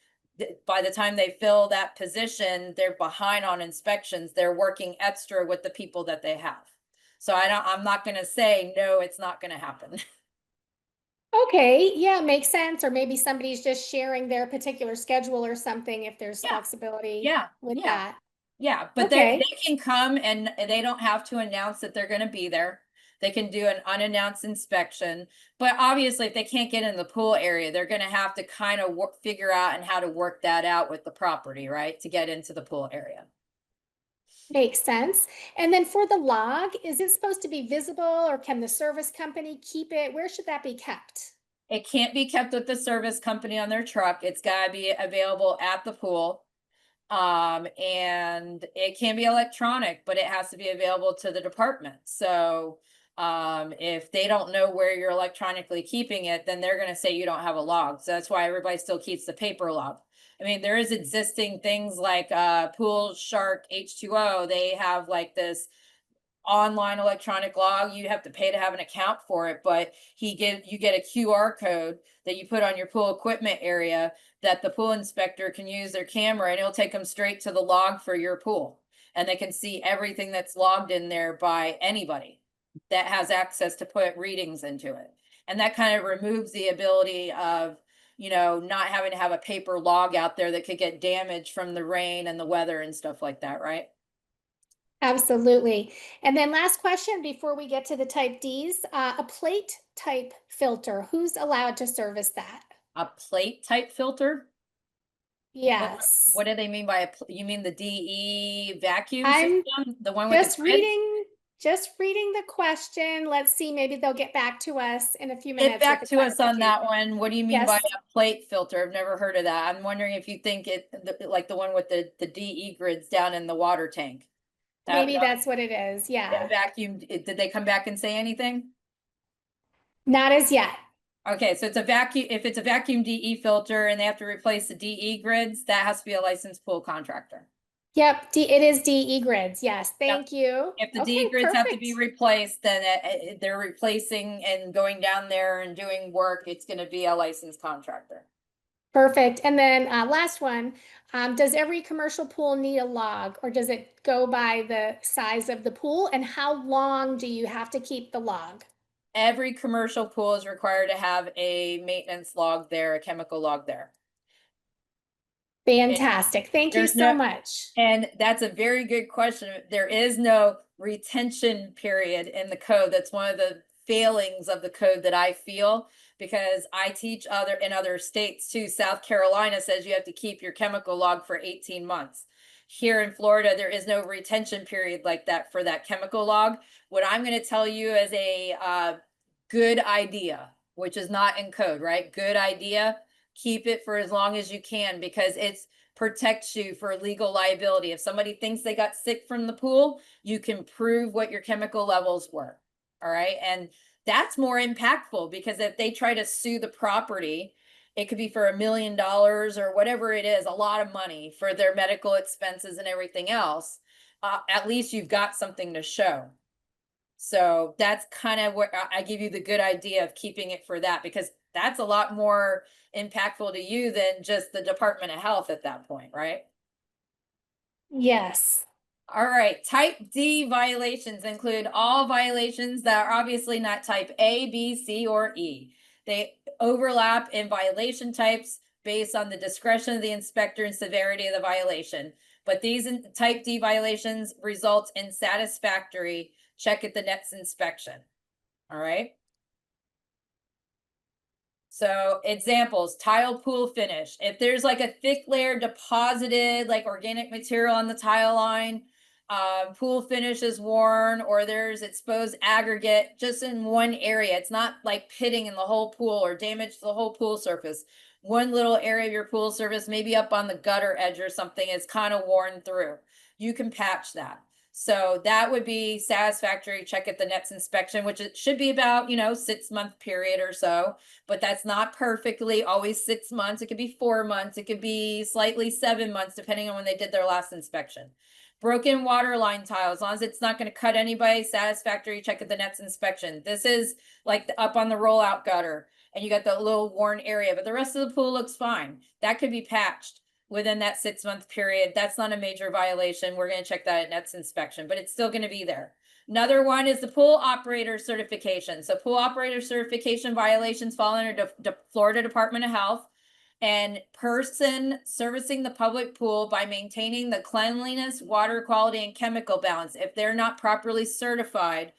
by the time they fill that position, they're behind on inspections. They're working extra with the people that they have. So I'm not gonna say, no, it's not gonna happen. Okay, yeah, makes sense. Or maybe somebody's just sharing their particular schedule or something if there's Yeah, flexibility yeah, with yeah. that. Yeah, but Okay, they can come and they don't have to announce that they're gonna be there. They can do an unannounced inspection, but obviously if they can't get in the pool area, they're gonna have to kind of figure out and how to work that out with the property, right? To get into the pool area. makes sense. And then for the log, is it supposed to be visible or can the service company keep it? Where should that be kept? It can't be kept with the service company on their truck. It's gotta be available at the pool. And it can be electronic, but it has to be available to the department. So if they don't know where you're electronically keeping it, then they're going to say you don't have a log. So that's why everybody still keeps the paper log. I mean, there is existing things like Pool Shark H2O. They have like this online electronic log. You have to pay to have an account for it, but you get a QR code that you put on your pool equipment area that the pool inspector can use their camera, and it'll take them straight to the log for your pool, and they can see everything that's logged in there by anybody that has access to put readings into it. And that kind of removes the ability of, not having to have a paper log out there that could get damaged from the rain and the weather and stuff like that, right? Absolutely. And then last question before we get to the type Ds, a plate type filter, who's allowed to service that? A plate type filter. What Yes. what do they mean by you mean the DE vacuum I'm system? The one with the just grid? reading the question. Let's see, maybe they'll get back to us in a few Get minutes with back the to us on that clarification. one. What do you mean by Yes, a plate filter? I've never heard of that. I'm wondering if you think like the one with the DE grids down in the water tank. maybe That that's what it is. Yeah. vacuum, did they come back and say anything? Not as yet. Okay, so it's a vacuum, if it's a vacuum DE filter and they have to replace the DE grids, that has to be a licensed pool contractor. Yep, it is DE grids. Yes, Yep. thank you. If the Okay, D grids have to be perfect. replaced, then they're replacing and going down there and doing work. It's going to be a licensed contractor. Perfect. And then last one, does every commercial pool need a log or does it go by the size of the pool? And how long do you have to keep the log? Every commercial pool is required to have a maintenance log there, a chemical log there. Fantastic. Thank you There's so no, much. and that's a very good question. There is no retention period in the code. That's one of the failings of the code that I feel, because I teach in other states too. South Carolina says you have to keep your chemical log for 18 months. Here in Florida, there is no retention period like that for that chemical log. What I'm going to tell you as a good idea, which is not in code, right? Good idea. Keep it for as long as you can, because it's protects you for legal liability. If somebody thinks they got sick from the pool, you can prove what your chemical levels were. All right. And that's more impactful, because if they try to sue the property, it could be for $1 million or whatever it is, a lot of money for their medical expenses and everything else. At least you've got something to show. So that's kind of where I give you the good idea of keeping it for that, because that's a lot more impactful to you than just the Department of Health at that point, right? Yes. All right, type D violations include all violations that are obviously not type A, B, C, or E. They overlap in violation types based on the discretion of the inspector and severity of the violation. But these type D violations result in satisfactory check at the next inspection. All right. So examples, tile pool finish. If there's like a thick layer deposited, like organic material on the tile line, pool finish is worn, or there's exposed aggregate just in one area. It's not like pitting in the whole pool or damage to the whole pool surface. One little area of your pool surface, maybe up on the gutter edge or something, is kind of worn through. You can patch that. So that would be satisfactory check at the next inspection, which it should be about, 6-month period or so, but that's not perfectly always 6 months. It could be 4 months. It could be slightly 7 months, depending on when they did their last inspection. Broken water line tile, as long as it's not going to cut anybody, satisfactory, check at the nets inspection. This is like up on the rollout gutter and you got the little worn area, but the rest of the pool looks fine. That could be patched within that 6-month period. That's not a major violation. We're going to check that at nets inspection, but it's still going to be there. Another one is the pool operator certification. So pool operator certification violations fall under the Florida Department of Health. And person servicing the public pool by maintaining the cleanliness, water quality, and chemical balance. If they're not properly certified,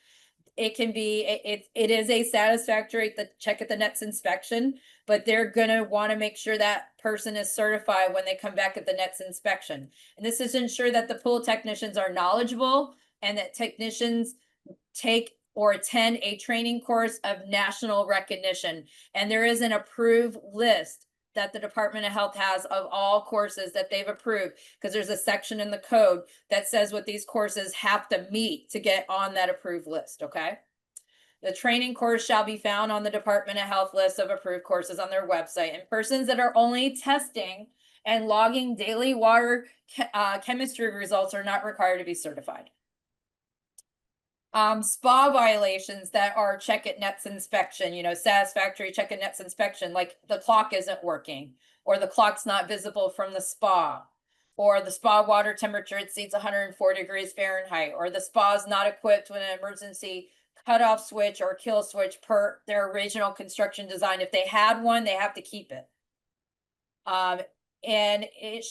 it can be, it is a satisfactory check at the nets inspection, but they're gonna wanna make sure that person is certified when they come back at the nets inspection. And this is to ensure that the pool technicians are knowledgeable and that technicians take or attend a training course of national recognition. And there is an approved list that the Department of Health has of all courses that they've approved, because there's a section in the code that says what these courses have to meet to get on that approved list, okay? The training course shall be found on the Department of Health list of approved courses on their website, and persons that are only testing and logging daily water chemistry results are not required to be certified. Spa violations that are check at nets inspection, you know, satisfactory check at nets inspection, like the clock isn't working, or the clock's not visible from the spa, or the spa water temperature exceeds 104 degrees Fahrenheit, or the spa is not equipped with an emergency cutoff switch or kill switch per their original construction design. If they had one, they have to keep it. And it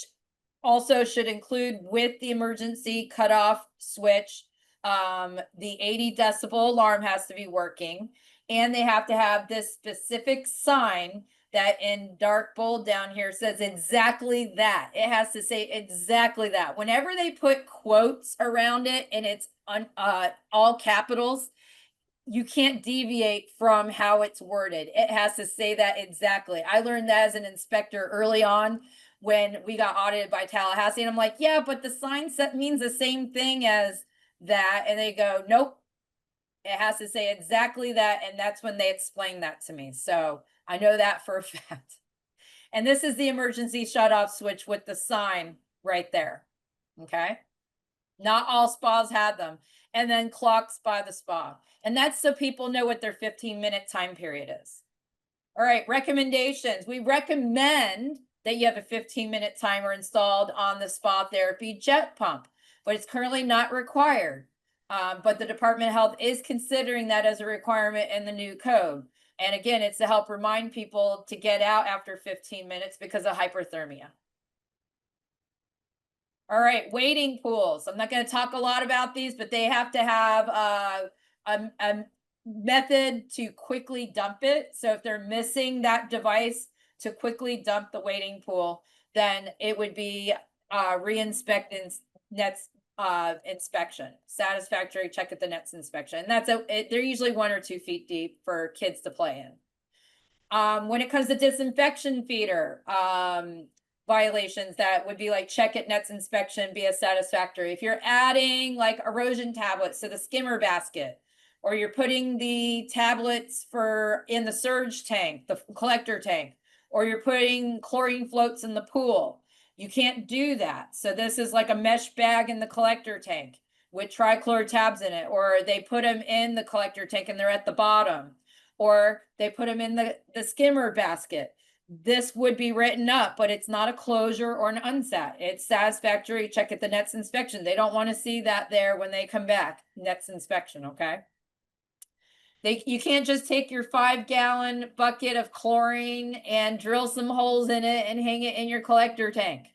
also should include with the emergency cutoff switch, the 80 decibel alarm has to be working, and they have to have this specific sign that in dark bold down here says exactly that. It has to say exactly that. Whenever they put quotes around it and it's all capitals, you can't deviate from how it's worded. It has to say that exactly. I learned that as an inspector early on when we got audited by Tallahassee, and I'm like, yeah, but the sign set means the same thing as that. And they go, nope, it has to say exactly that. And that's when they explained that to me. So I know that for a fact. And this is the emergency shut off switch with the sign right there. Okay. Not all spas had them. And then clocks by the spa. And that's so people know what their 15-minute time period is. All right, recommendations. We recommend that you have a 15-minute timer installed on the spa therapy jet pump, but it's currently not required. But the Department of Health is considering that as a requirement in the new code. And again, it's to help remind people to get out after 15 minutes because of hyperthermia. All right, wading pools. I'm not going to talk a lot about these, but they have to have a method to quickly dump it. So if they're missing that device to quickly dump the wading pool, then it would be re-inspect nets inspection, satisfactory check at the nets inspection. And that's they're usually 1 or 2 feet deep for kids to play in. When it comes to disinfection feeder, violations that would be like check at nets inspection, be a satisfactory. If you're adding like erosion tablets to the skimmer basket, or you're putting the tablets in the surge tank, the collector tank, or you're putting chlorine floats in the pool, you can't do that. So this is like a mesh bag in the collector tank with trichlor tabs in it, or they put them in the collector tank and they're at the bottom, or they put them in the skimmer basket. This would be written up, but it's not a closure or an unsat. It's satisfactory check at the nets inspection. They don't want to see that there when they come back. Nets inspection, okay? You can't just take your 5-gallon bucket of chlorine and drill some holes in it and hang it in your collector tank.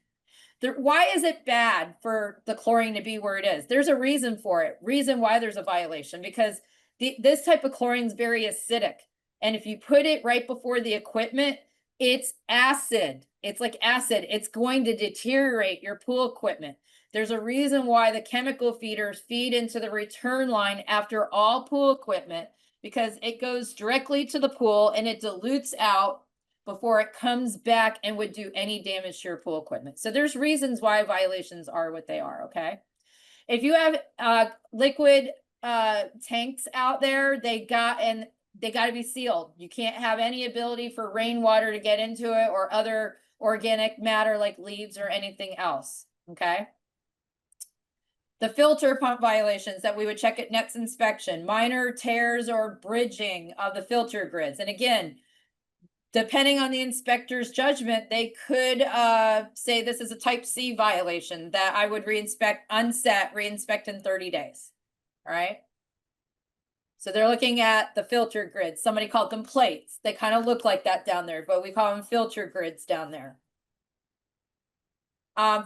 Why is it bad for the chlorine to be where it is? There's a reason for it. Reason why there's a violation, because this type of chlorine is very acidic. And if you put it right before the equipment, it's acid. It's like acid. It's going to deteriorate your pool equipment. There's a reason why the chemical feeders feed into the return line after all pool equipment, because it goes directly to the pool and it dilutes out before it comes back and would do any damage to your pool equipment. So there's reasons why violations are what they are, okay? If you have liquid tanks out there, they got to be sealed. You can't have any ability for rainwater to get into it or other organic matter like leaves or anything else, okay? The filter pump violations that we would check at next inspection, minor tears or bridging of the filter grids. And again, depending on the inspector's judgment, they could say this is a type C violation that I would reinspect in 30 days. All right. So they're looking at the filter grids. Somebody called them plates. They kind of look like that down there, but we call them filter grids down there.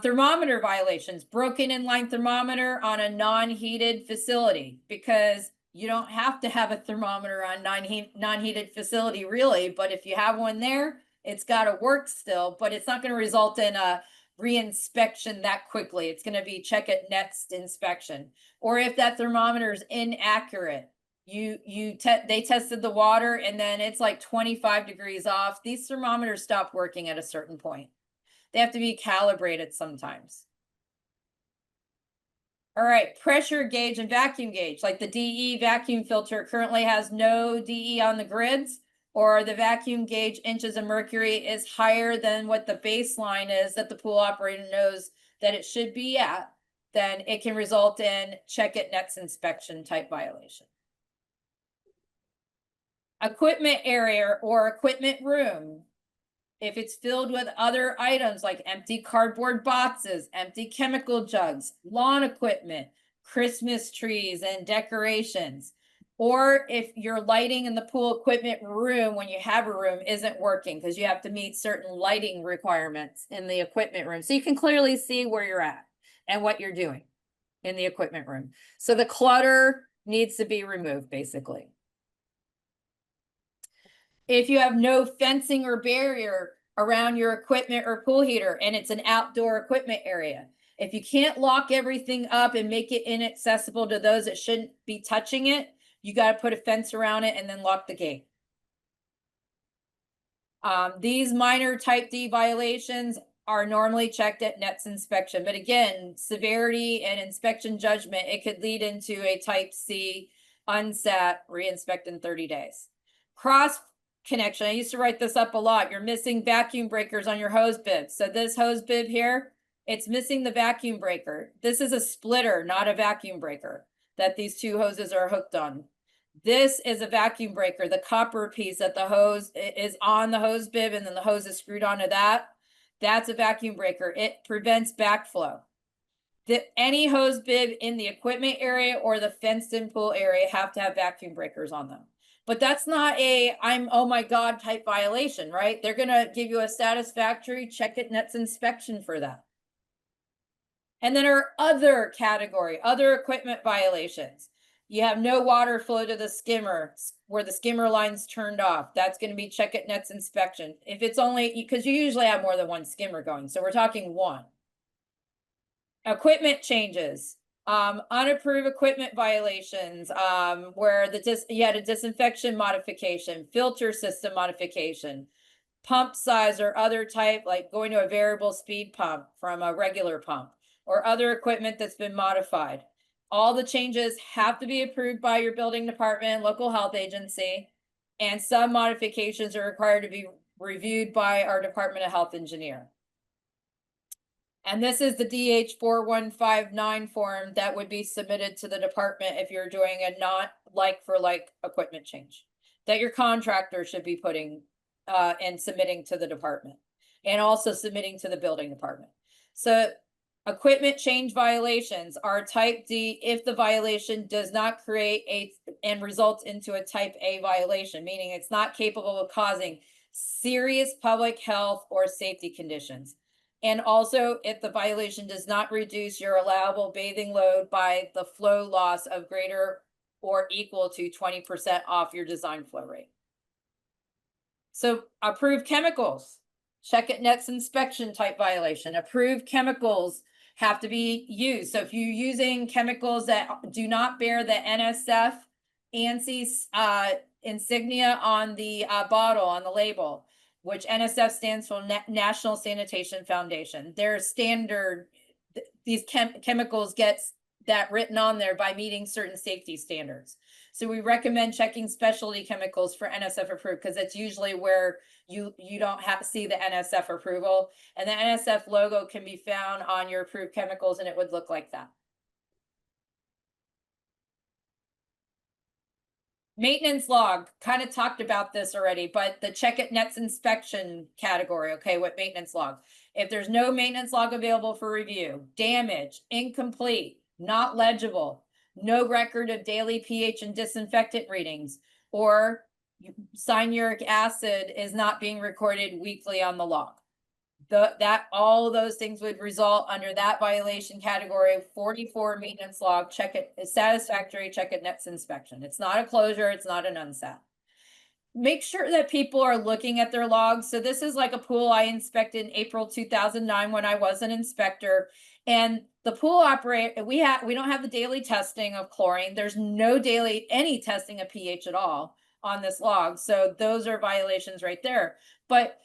Thermometer violations, broken inline thermometer on a non-heated facility, because you don't have to have a thermometer on non-heated facility really, but if you have one there, it's got to work still, but it's not going to result in a reinspection that quickly. It's going to be check at next inspection. Or if that thermometer is inaccurate, they tested the water and then it's like 25 degrees off. These thermometers stop working at a certain point. They have to be calibrated sometimes. All right, pressure gauge and vacuum gauge, like the DE vacuum filter currently has no DE on the grids, or the vacuum gauge inches of mercury is higher than what the baseline is that the pool operator knows that it should be at, then it can result in check at next inspection type violation. Equipment area or equipment room. If it's filled with other items like empty cardboard boxes, empty chemical jugs, lawn equipment, Christmas trees and decorations, or if your lighting in the pool equipment room, when you have a room, isn't working because you have to meet certain lighting requirements in the equipment room. So you can clearly see where you're at and what you're doing in the equipment room. So the clutter needs to be removed, basically. If you have no fencing or barrier around your equipment or pool heater and it's an outdoor equipment area, if you can't lock everything up and make it inaccessible to those that shouldn't be touching it, you got to put a fence around it and then lock the gate. These minor type D violations are normally checked at next inspection, but again, severity and inspection judgment, it could lead into a type C unsat reinspect in 30 days. Cross connection. I used to write this up a lot. You're missing vacuum breakers on your hose bib. So this hose bib here, it's missing the vacuum breaker. This is a splitter, not a vacuum breaker that these two hoses are hooked on. This is a vacuum breaker. The copper piece that the hose is on the hose bib and then the hose is screwed onto that. That's a vacuum breaker. It prevents backflow. Any hose bib in the equipment area or the fenced in pool area have to have vacuum breakers on them. But that's not a oh my God type violation, right? They're going to give you a satisfactory check at next inspection for that. And then our other category, other equipment violations. You have no water flow to the skimmer where the skimmer line's turned off. That's going to be check at next inspection. If it's only, because you usually have more than one skimmer going. So we're talking one. Equipment changes. Unapproved equipment violations, where you had a disinfection modification, filter system modification, pump size or other type, like going to a variable speed pump from a regular pump, or other equipment that's been modified. All the changes have to be approved by your building department, local health agency, and some modifications are required to be reviewed by our Department of Health engineer. And this is the DH4159 form that would be submitted to the department if you're doing a not like for like equipment change that your contractor should be putting and submitting to the department, and also submitting to the building department. So equipment change violations are type D if the violation does not create and results into a type A violation, meaning it's not capable of causing serious public health or safety conditions. And also if the violation does not reduce your allowable bathing load by the flow loss of greater or equal to 20% off your design flow rate. So approved chemicals, check at next inspection type violation. Approved chemicals have to be used. So if you're using chemicals that do not bear the NSF ANSI insignia on the bottle, on the label, which NSF stands for National Sanitation Foundation. Their standard, these chemicals gets that written on there by meeting certain safety standards. So we recommend checking specialty chemicals for NSF approved, because that's usually where you don't have to see the NSF approval. And the NSF logo can be found on your approved chemicals, and it would look like that. Maintenance log, kind of talked about this already, but the check it nets inspection category, okay, what maintenance log? If there's no maintenance log available for review, damage, incomplete, not legible, no record of daily pH and disinfectant readings, or cyanuric acid is not being recorded weekly on the log. All of those things would result under that violation category of 44 maintenance log, check it, satisfactory, check it nets inspection. It's not a closure, it's not an unsat. Make sure that people are looking at their logs. So this is like a pool I inspected in April 2009 when I was an inspector. And the pool operator, we don't have the daily testing of chlorine. There's no any testing of pH at all on this log. So those are violations right there. But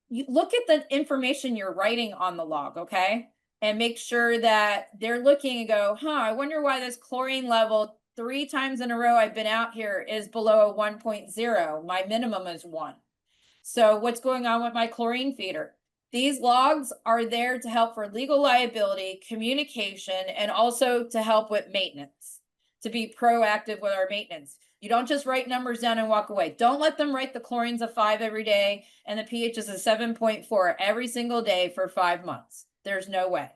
you look at the information you're writing on the log, okay? And make sure that they're looking and go, I wonder why this chlorine level 3 times in a row I've been out here is below a 1.0. My minimum is 1. So what's going on with my chlorine feeder? These logs are there to help for legal liability, communication, and also to help with maintenance, to be proactive with our maintenance. You don't just write numbers down and walk away. Don't let them write the chlorine's a 5 every day and the pH is a 7.4 every single day for 5 months. There's no way.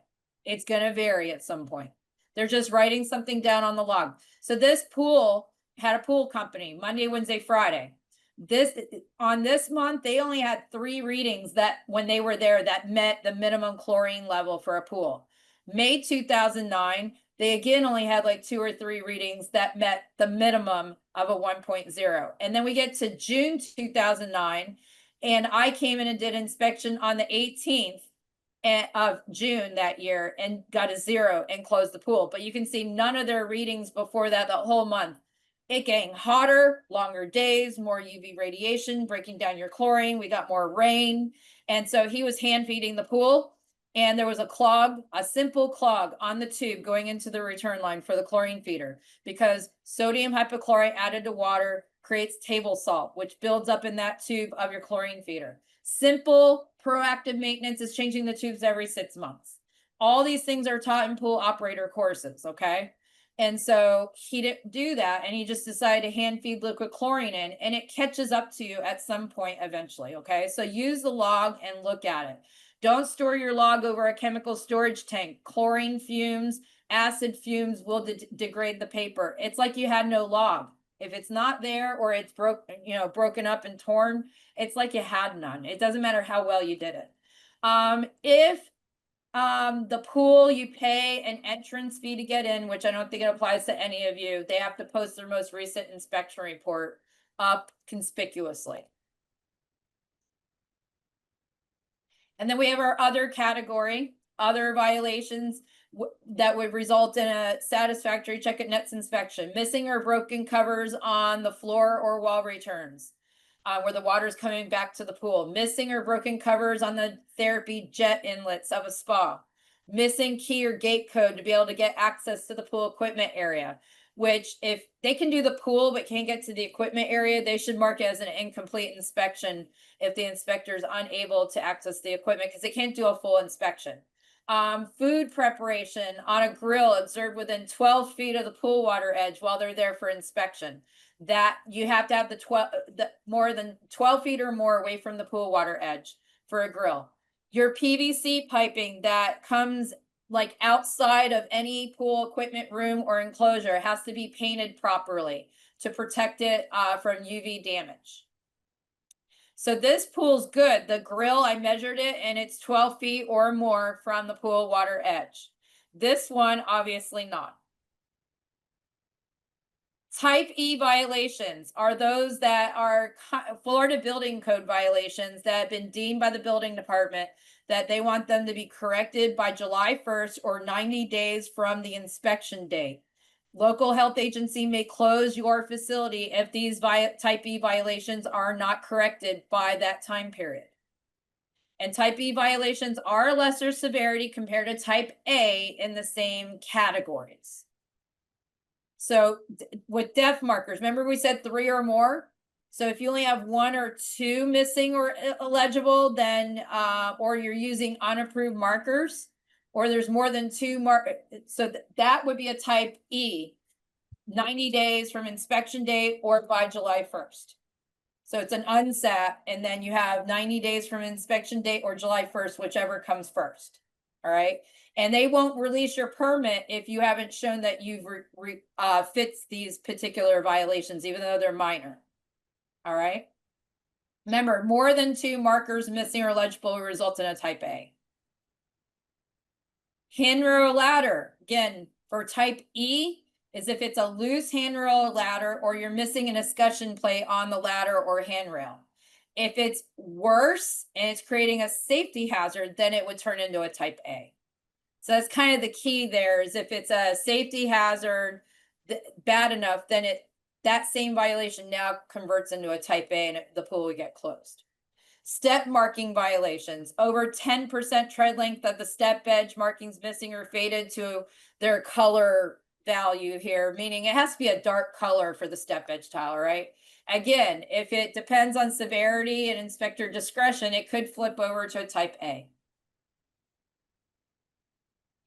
It's going to vary at some point. They're just writing something down on the log. So this pool had a pool company Monday, Wednesday, Friday. On this month, they only had 3 readings that when they were there that met the minimum chlorine level for a pool. May 2009, they again only had like 2 or 3 readings that met the minimum of a 1.0. And then we get to June 2009, and I came in and did inspection on the 18th of June that year and got a 0 and closed the pool. But you can see none of their readings before that, the whole month. It getting hotter, longer days, more UV radiation, breaking down your chlorine. We got more rain. And so he was hand feeding the pool. And there was a clog, a simple clog on the tube going into the return line for the chlorine feeder, because sodium hypochlorite added to water creates table salt, which builds up in that tube of your chlorine feeder. Simple proactive maintenance is changing the tubes every 6 months. All these things are taught in pool operator courses, okay? And so he didn't do that, and he just decided to hand feed liquid chlorine in, and it catches up to you at some point eventually, okay? So use the log and look at it. Don't store your log over a chemical storage tank. Chlorine fumes, acid fumes will degrade the paper. It's like you had no log. If it's not there or it's broken up and torn, it's like you had none. It doesn't matter how well you did it. If the pool, you pay an entrance fee to get in, which I don't think it applies to any of you. They have to post their most recent inspection report up conspicuously. And then we have our other category, other violations that would result in a satisfactory check it nets inspection. Missing or broken covers on the floor or wall returns where the water is coming back to the pool. Missing or broken covers on the therapy jet inlets of a spa. Missing key or gate code to be able to get access to the pool equipment area, which if they can do the pool but can't get to the equipment area, they should mark it as an incomplete inspection if the inspector is unable to access the equipment, because they can't do a full inspection. Food preparation on a grill observed within 12 feet of the pool water edge while they're there for inspection. That you have to have the more than 12 feet or more away from the pool water edge for a grill. Your PVC piping that comes like outside of any pool equipment room or enclosure has to be painted properly to protect it from UV damage. So this pool's good. The grill, I measured it and it's 12 feet or more from the pool water edge. This one, obviously not. Type E violations are those that are Florida building code violations that have been deemed by the building department that they want them to be corrected by July 1st or 90 days from the inspection date. Local health agency may close your facility if these type E violations are not corrected by that time period. And type E violations are lesser severity compared to type A in the same categories. So with def markers, remember we said 3 or more? So if you only have 1 or 2 missing or illegible, then or you're using unapproved markers, or there's more than 2 markers, so that would be a type E 90 days from inspection date or by July 1st. So it's an unset, and then you have 90 days from inspection date or July 1st, whichever comes first. All right. And they won't release your permit if you haven't shown that you've fixed these particular violations, even though they're minor. All right. Remember, more than 2 markers missing or illegible will result in a type A. Handrail ladder, again, for type E, is if it's a loose handrail ladder or you're missing an escutcheon plate on the ladder or handrail. If it's worse and it's creating a safety hazard, then it would turn into a type A. So that's kind of the key there, is if it's a safety hazard bad enough, then that same violation now converts into a type A and the pool would get closed. Step marking violations, over 10% tread length of the step edge markings missing or faded to their color value here, meaning it has to be a dark color for the step edge tile, right? Again, if it depends on severity and inspector discretion, it could flip over to a type A.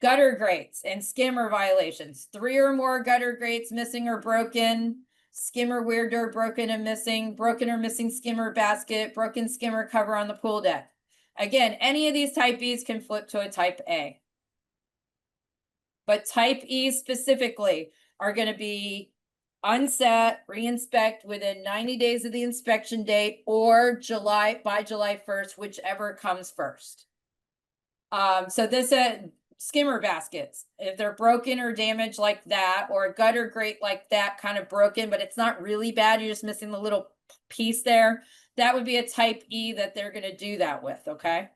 Gutter grates and skimmer violations, 3 or more gutter grates missing or broken, skimmer weir door broken and missing, broken or missing skimmer basket, broken skimmer cover on the pool deck. Again, any of these type Bs can flip to a type A. But type E specifically are going to be unset, re-inspect within 90 days of the inspection date or by July 1st, whichever comes first. So this skimmer baskets, if they're broken or damaged like that, or a gutter grate like that, kind of broken, but it's not really bad, you're just missing the little piece there, that would be a type E that they're going to do that with. Okay.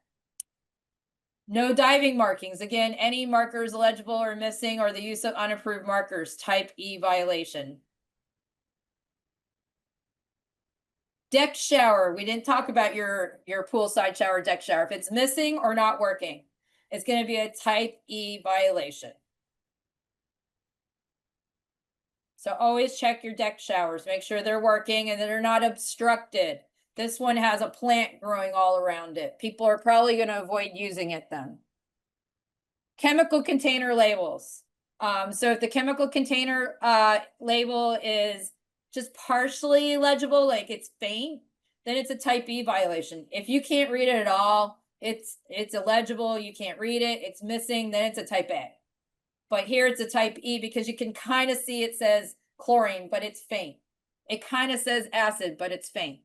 No diving markings. Again, any markers illegible or missing, or the use of unapproved markers, type E violation. Deck shower. We didn't talk about your poolside shower, deck shower. If it's missing or not working, it's going to be a type E violation. So always check your deck showers. Make sure they're working and that they're not obstructed. This one has a plant growing all around it. People are probably going to avoid using it then. Chemical container labels. So if the chemical container label is just partially legible, like it's faint, then it's a type E violation. If you can't read it at all, it's illegible, you can't read it, it's missing, then it's a type A. But here it's a type E because you can kind of see it says chlorine, but it's faint. It kind of says acid, but it's faint.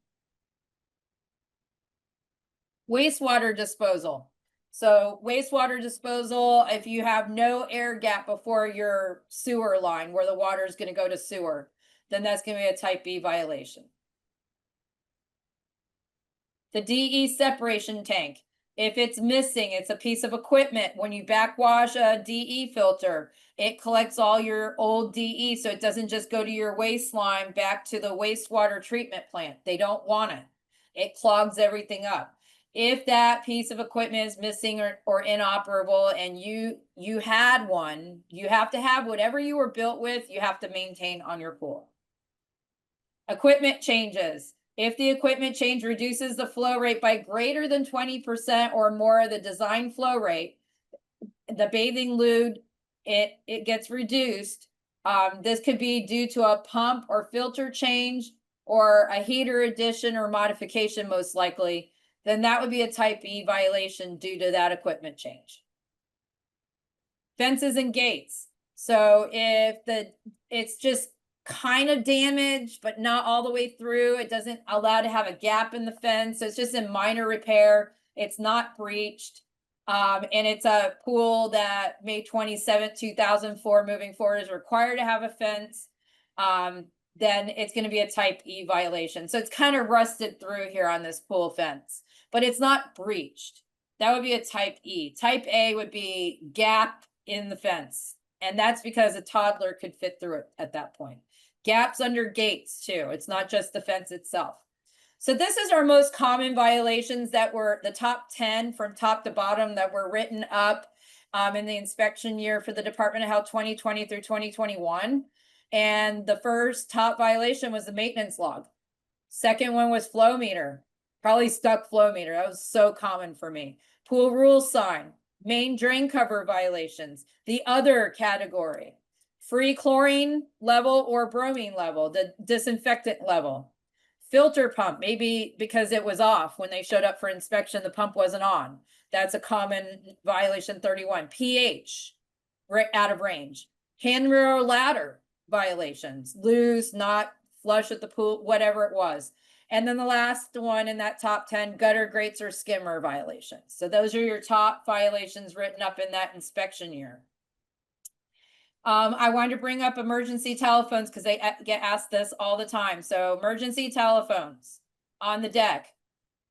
Wastewater disposal. So wastewater disposal, if you have no air gap before your sewer line where the water is going to go to sewer, then that's going to be a type B violation. The DE separation tank. If it's missing, it's a piece of equipment. When you backwash a DE filter, it collects all your old DE, so it doesn't just go to your waste line back to the wastewater treatment plant. They don't want it. It clogs everything up. If that piece of equipment is missing or inoperable and you had one, you have to have whatever you were built with, you have to maintain on your pool. Equipment changes. If the equipment change reduces the flow rate by greater than 20% or more of the design flow rate, the bathing load, it gets reduced. This could be due to a pump or filter change or a heater addition or modification, most likely. Then that would be a type E violation due to that equipment change. Fences and gates. So if it's just kind of damaged, but not all the way through, it doesn't allow to have a gap in the fence. So it's just in minor repair. It's not breached. And it's a pool that May 27th, 2004 moving forward is required to have a fence. Then it's going to be a type E violation. So it's kind of rusted through here on this pool fence, but it's not breached. That would be a type E. Type A would be gap in the fence. And that's because a toddler could fit through it at that point. Gaps under gates too. It's not just the fence itself. So this is our most common violations that were the top 10 from top to bottom that were written up in the inspection year for the Department of Health 2020 through 2021. And the first top violation was the maintenance log. Second one was flow meter. Probably stuck flow meter. That was so common for me. Pool rule sign, main drain cover violations, the other category. free chlorine level or bromine level, the disinfectant level. Filter pump, maybe because it was off when they showed up for inspection, the pump wasn't on. That's a common violation 31. pH, right out of range. Handrail or ladder violations, loose, not flush at the pool, whatever it was. And then the last one in that top 10, gutter grates or skimmer violations. So those are your top violations written up in that inspection year. I wanted to bring up emergency telephones because they get asked this all the time. So emergency telephones on the deck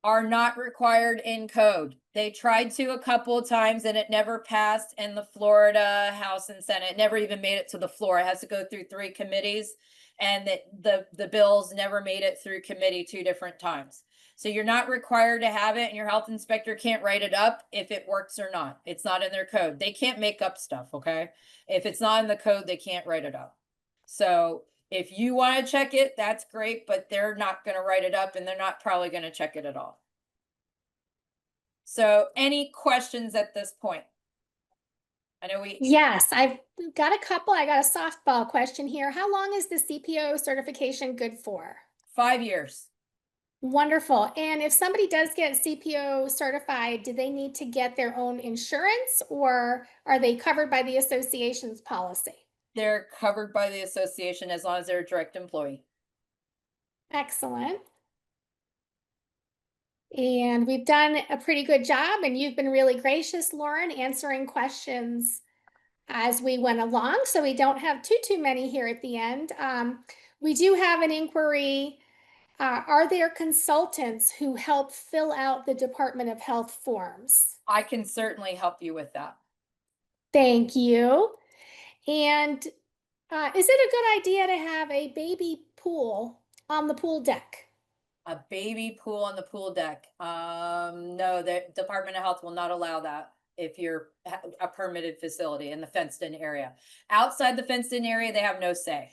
are not required in code. They tried to a couple of times and it never passed in the Florida House and Senate. It never even made it to the floor. It has to go through 3 committees, and the bills never made it through committee 2 different times. So you're not required to have it, and your health inspector can't write it up if it works or not. It's not in their code. They can't make up stuff, okay? If it's not in the code, they can't write it up. So if you want to check it, that's great, but they're not going to write it up, and they're not probably going to check it at all. So any questions at this point? I know Yes, I've got a couple. I got a softball question here. How long is the CPO certification good for? 5 years. Wonderful. And if somebody does get CPO certified, do they need to get their own insurance, or are they covered by the association's policy? They're covered by the association as long as they're a direct employee. Excellent. And we've done a pretty good job, and you've been really gracious, Lauren, answering questions as we went along, so we don't have too many here at the end. We do have an inquiry. Are there consultants who help fill out the Department of Health forms? I can certainly help you with that. Thank you. And is it a good idea to have a baby pool on the pool deck? A baby pool on the pool deck. No, the Department of Health will not allow that if you're a permitted facility in the fenced in area. Outside the fenced in area, they have no say.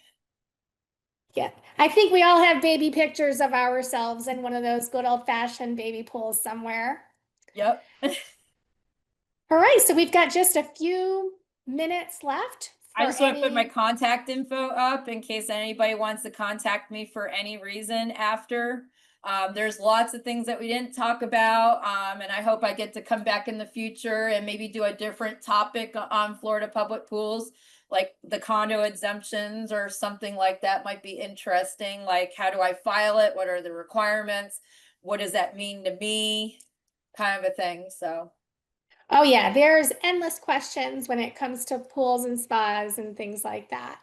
Yeah, I think we all have baby pictures of ourselves in one of those good old-fashioned baby pools somewhere. Yep. All right, so we've got just a few minutes left. I just want to put my contact info up in case anybody wants to contact me for any reason after. There's lots of things that we didn't talk about, and I hope I get to come back in the future and maybe do a different topic on Florida public pools, like the condo exemptions or something like that might be interesting. Like, how do I file it? What are the requirements? What does that mean to me? Kind of a thing. So. Oh yeah, there's endless questions when it comes to pools and spas and things like that.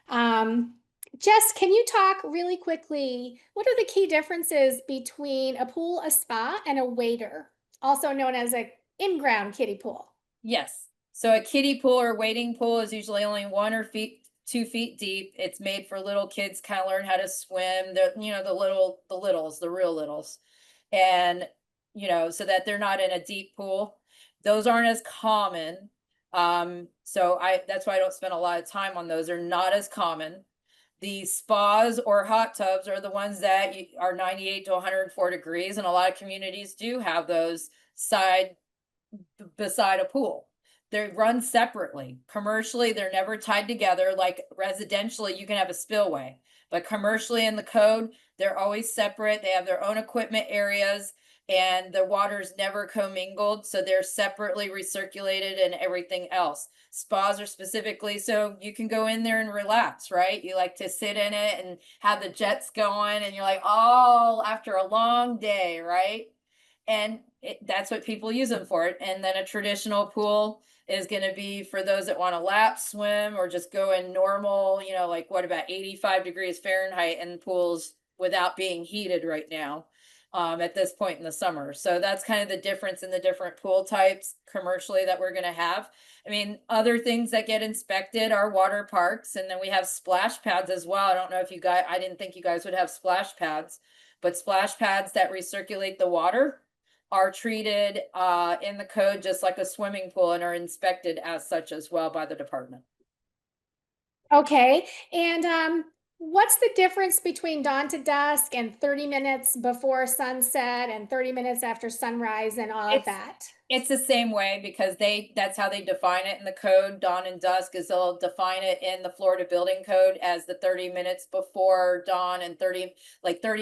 Jess, can you talk really quickly? What are the key differences between a pool, a spa, and a wader, also known as an in-ground kiddie pool? Yes. So a kiddie pool or wading pool is usually only 1 or 2 feet deep. It's made for little kids, kind of learn how to swim. The the real littles, and so that they're not in a deep pool. Those aren't as common. So that's why I don't spend a lot of time on those. They're not as common. The spas or hot tubs are the ones that are 98 to 104 degrees, and a lot of communities do have those beside a pool. They're run separately. Commercially, they're never tied together. Like residentially, you can have a spillway, but commercially in the code, they're always separate. They have their own equipment areas, and the water's never commingled, so they're separately recirculated and everything else. Spas are specifically so you can go in there and relax, right? You like to sit in it and have the jets going, and you're like, oh, after a long day, right? And that's what people use them for. And then a traditional pool is going to be for those that want to lap swim or just go in normal, like what about 85 degrees Fahrenheit in pools without being heated right now at this point in the summer. So that's kind of the difference in the different pool types commercially that we're going to have. I mean, other things that get inspected are water parks, and then we have splash pads as well. I don't know if I didn't think you guys would have splash pads, but splash pads that recirculate the water are treated in the code just like a swimming pool and are inspected as such as well by the department. Okay, and What's the difference between dawn to dusk and 30 minutes before sunset and 30 minutes after sunrise and all of It's that? it's the same way because that's how they define it in the code. Dawn and dusk is they'll define it in the Florida Building Code as the 30 minutes before dawn and 30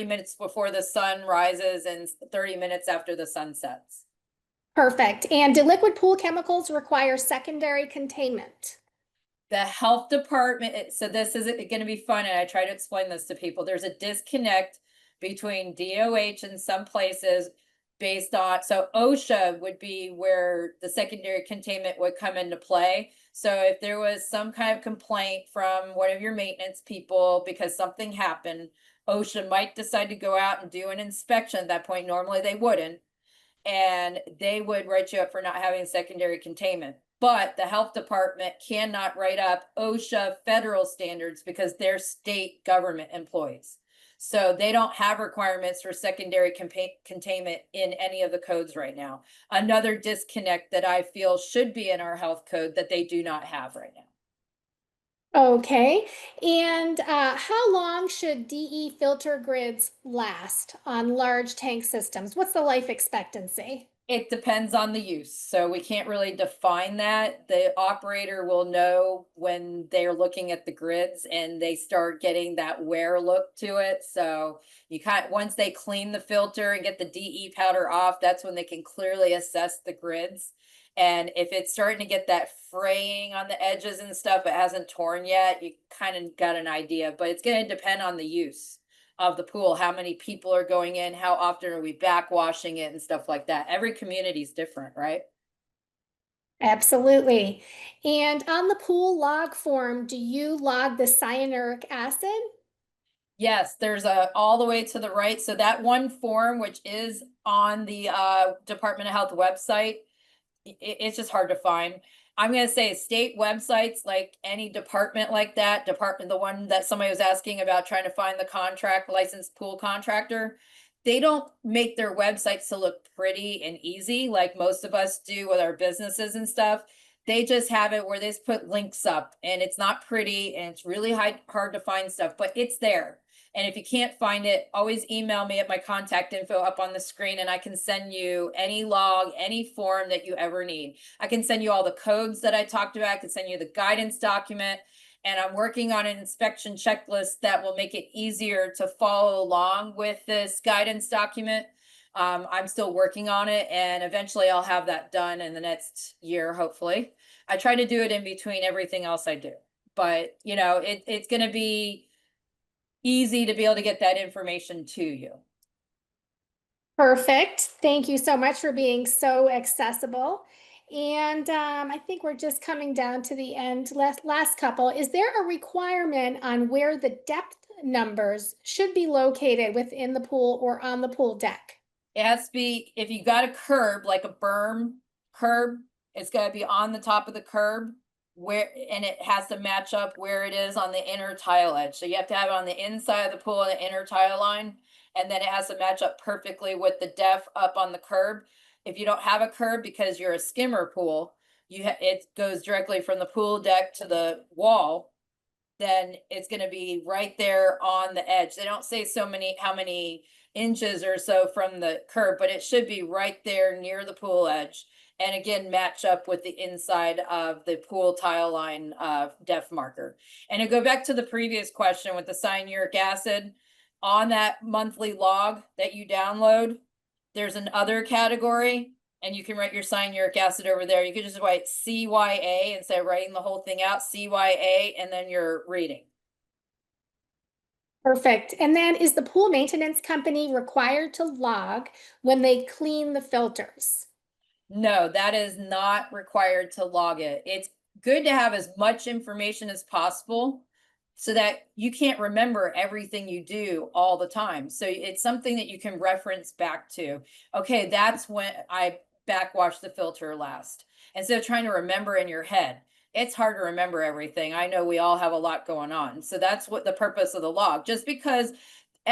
minutes before the sun rises and 30 minutes after the sun sets. Perfect. And do liquid pool chemicals require secondary containment? The health department, so this is going to be fun, and I try to explain this to people. There's a disconnect between DOH and some places based on, so OSHA would be where the secondary containment would come into play. So if there was some kind of complaint from one of your maintenance people because something happened, OSHA might decide to go out and do an inspection at that point. Normally they wouldn't, and they would write you up for not having secondary containment. But the health department cannot write up OSHA federal standards because they're state government employees. So they don't have requirements for secondary containment in any of the codes right now. Another disconnect that I feel should be in our health code that they do not have right now. Okay. And how long should DE filter grids last on large tank systems? What's the life expectancy? It depends on the use, so we can't really define that. The operator will know when they're looking at the grids and they start getting that wear look to it. So you once they clean the filter and get the DE powder off, that's when they can clearly assess the grids. And if it's starting to get that fraying on the edges and stuff, it hasn't torn yet, you kind of got an idea, but it's going to depend on the use of the pool, how many people are going in, how often are we backwashing it and stuff like that. Every community is different, right? Absolutely. And on the pool log form, do you log the cyanuric acid? Yes, there's a all the way to the right. So that one form, which is on the Department of Health website, it's just hard to find. I'm going to say state websites, like any department like that, the one that somebody was asking about trying to find the contract licensed pool contractor, they don't make their websites to look pretty and easy like most of us do with our businesses and stuff. They just have it where they just put links up and it's not pretty and it's really hard to find stuff, but it's there. And if you can't find it, always email me at my contact info up on the screen and I can send you any log, any form that you ever need. I can send you all the codes that I talked about. I can send you the guidance document. And I'm working on an inspection checklist that will make it easier to follow along with this guidance document. I'm still working on it and eventually I'll have that done in the next year, hopefully. I try to do it in between everything else I do. But, you know, it's going to be easy to be able to get that information to you. Perfect. Thank you so much for being so accessible. And I think we're just coming down to the end. Last couple. Is there a requirement on where the depth numbers should be located within the pool or on the pool deck? It has to be, if you got a curb, like a berm curb, it's got to be on the top of the curb and it has to match up where it is on the inner tile edge. So you have to have it on the inside of the pool and the inner tile line, and then it has to match up perfectly with the depth up on the curb. If you don't have a curb because you're a skimmer pool, it goes directly from the pool deck to the wall, then it's going to be right there on the edge. They don't say how many inches or so from the curb, but it should be right there near the pool edge. And again, match up with the inside of the pool tile line depth marker. And to go back to the previous question with the cyanuric acid, on that monthly log that you download, there's an other category and you can write your cyanuric acid over there. You could just write CYA instead of writing the whole thing out, CYA, and then you're reading. Perfect. And then is the pool maintenance company required to log when they clean the filters? No, that is not required to log it. It's good to have as much information as possible so that you can't remember everything you do all the time. So it's something that you can reference back to. Okay, that's when I backwashed the filter last. Instead of trying to remember in your head, it's hard to remember everything. I know we all have a lot going on. So that's what the purpose of the log. Just because,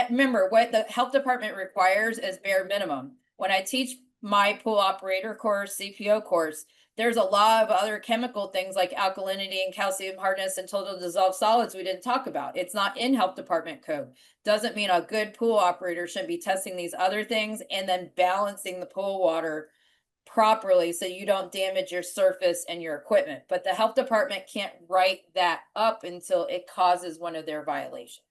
remember, what the health department requires is bare minimum. When I teach my pool operator course, CPO course, there's a lot of other chemical things like alkalinity and calcium hardness and total dissolved solids we didn't talk about. It's not in health department code. Doesn't mean a good pool operator shouldn't be testing these other things and then balancing the pool water properly so you don't damage your surface and your equipment. But the health department can't write that up until it causes one of their violations.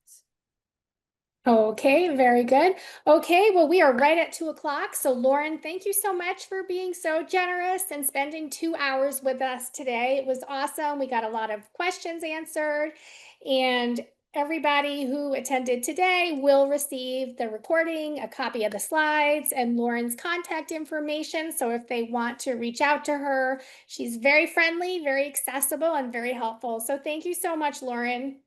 Okay, very good. Okay, well, we are right at 2 o'clock. So Lauren, thank you so much for being so generous and spending 2 hours with us today. It was awesome. We got a lot of questions answered, and everybody who attended today will receive the recording, a copy of the slides, and Lauren's contact information. So if they want to reach out to her, she's very friendly, very accessible, and very helpful. So thank you so much, Lauren.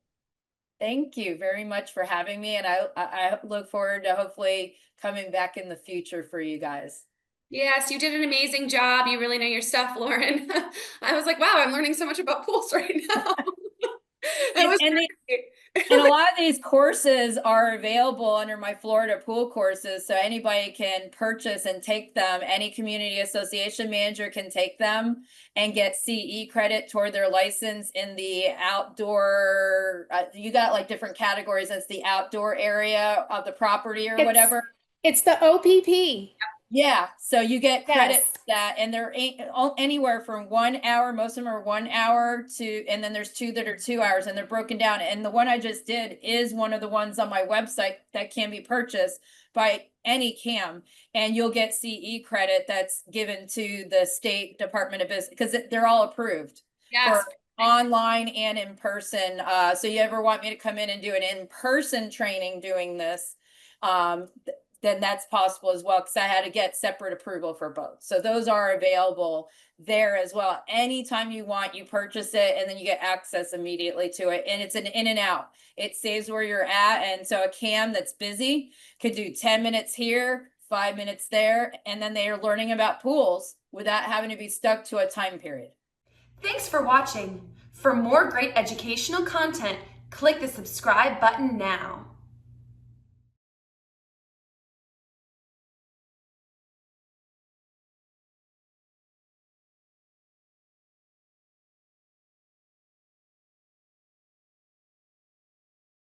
Thank you very much for having me. And I look forward to hopefully coming back in the future for you guys. Yes, you did an amazing job. You really know your stuff, Lauren. I was like, wow, I'm learning so much about pools right now. It was great. And a lot of these courses are available under my Florida pool courses. So anybody can purchase and take them. Any community association manager can take them and get CE credit toward their license in the outdoor. You got like different categories. That's the outdoor area of the property or whatever. It's the OPP. Yeah, so you get credit Yes. for that, and they're anywhere from 1 hour, most of them are 1 hour to, and then there's two that are 2 hours, and they're broken down. And the one I just did is one of the ones on my website that can be purchased by any CAM, and you'll get CE credit that's given to the State Department of Business because they're all approved Yes. for online and in person. So you ever want me to come in and do an in-person training doing this? Then that's possible as well, because I had to get separate approval for both. So those are available there as well. Anytime you want, you purchase it and then you get access immediately to it. And it's an in and out. It saves where you're at. And so a CAM that's busy could do 10 minutes here, 5 minutes there, and then they are learning about pools without having to be stuck to a time period. Thanks for watching. For more great educational content, click the subscribe button now.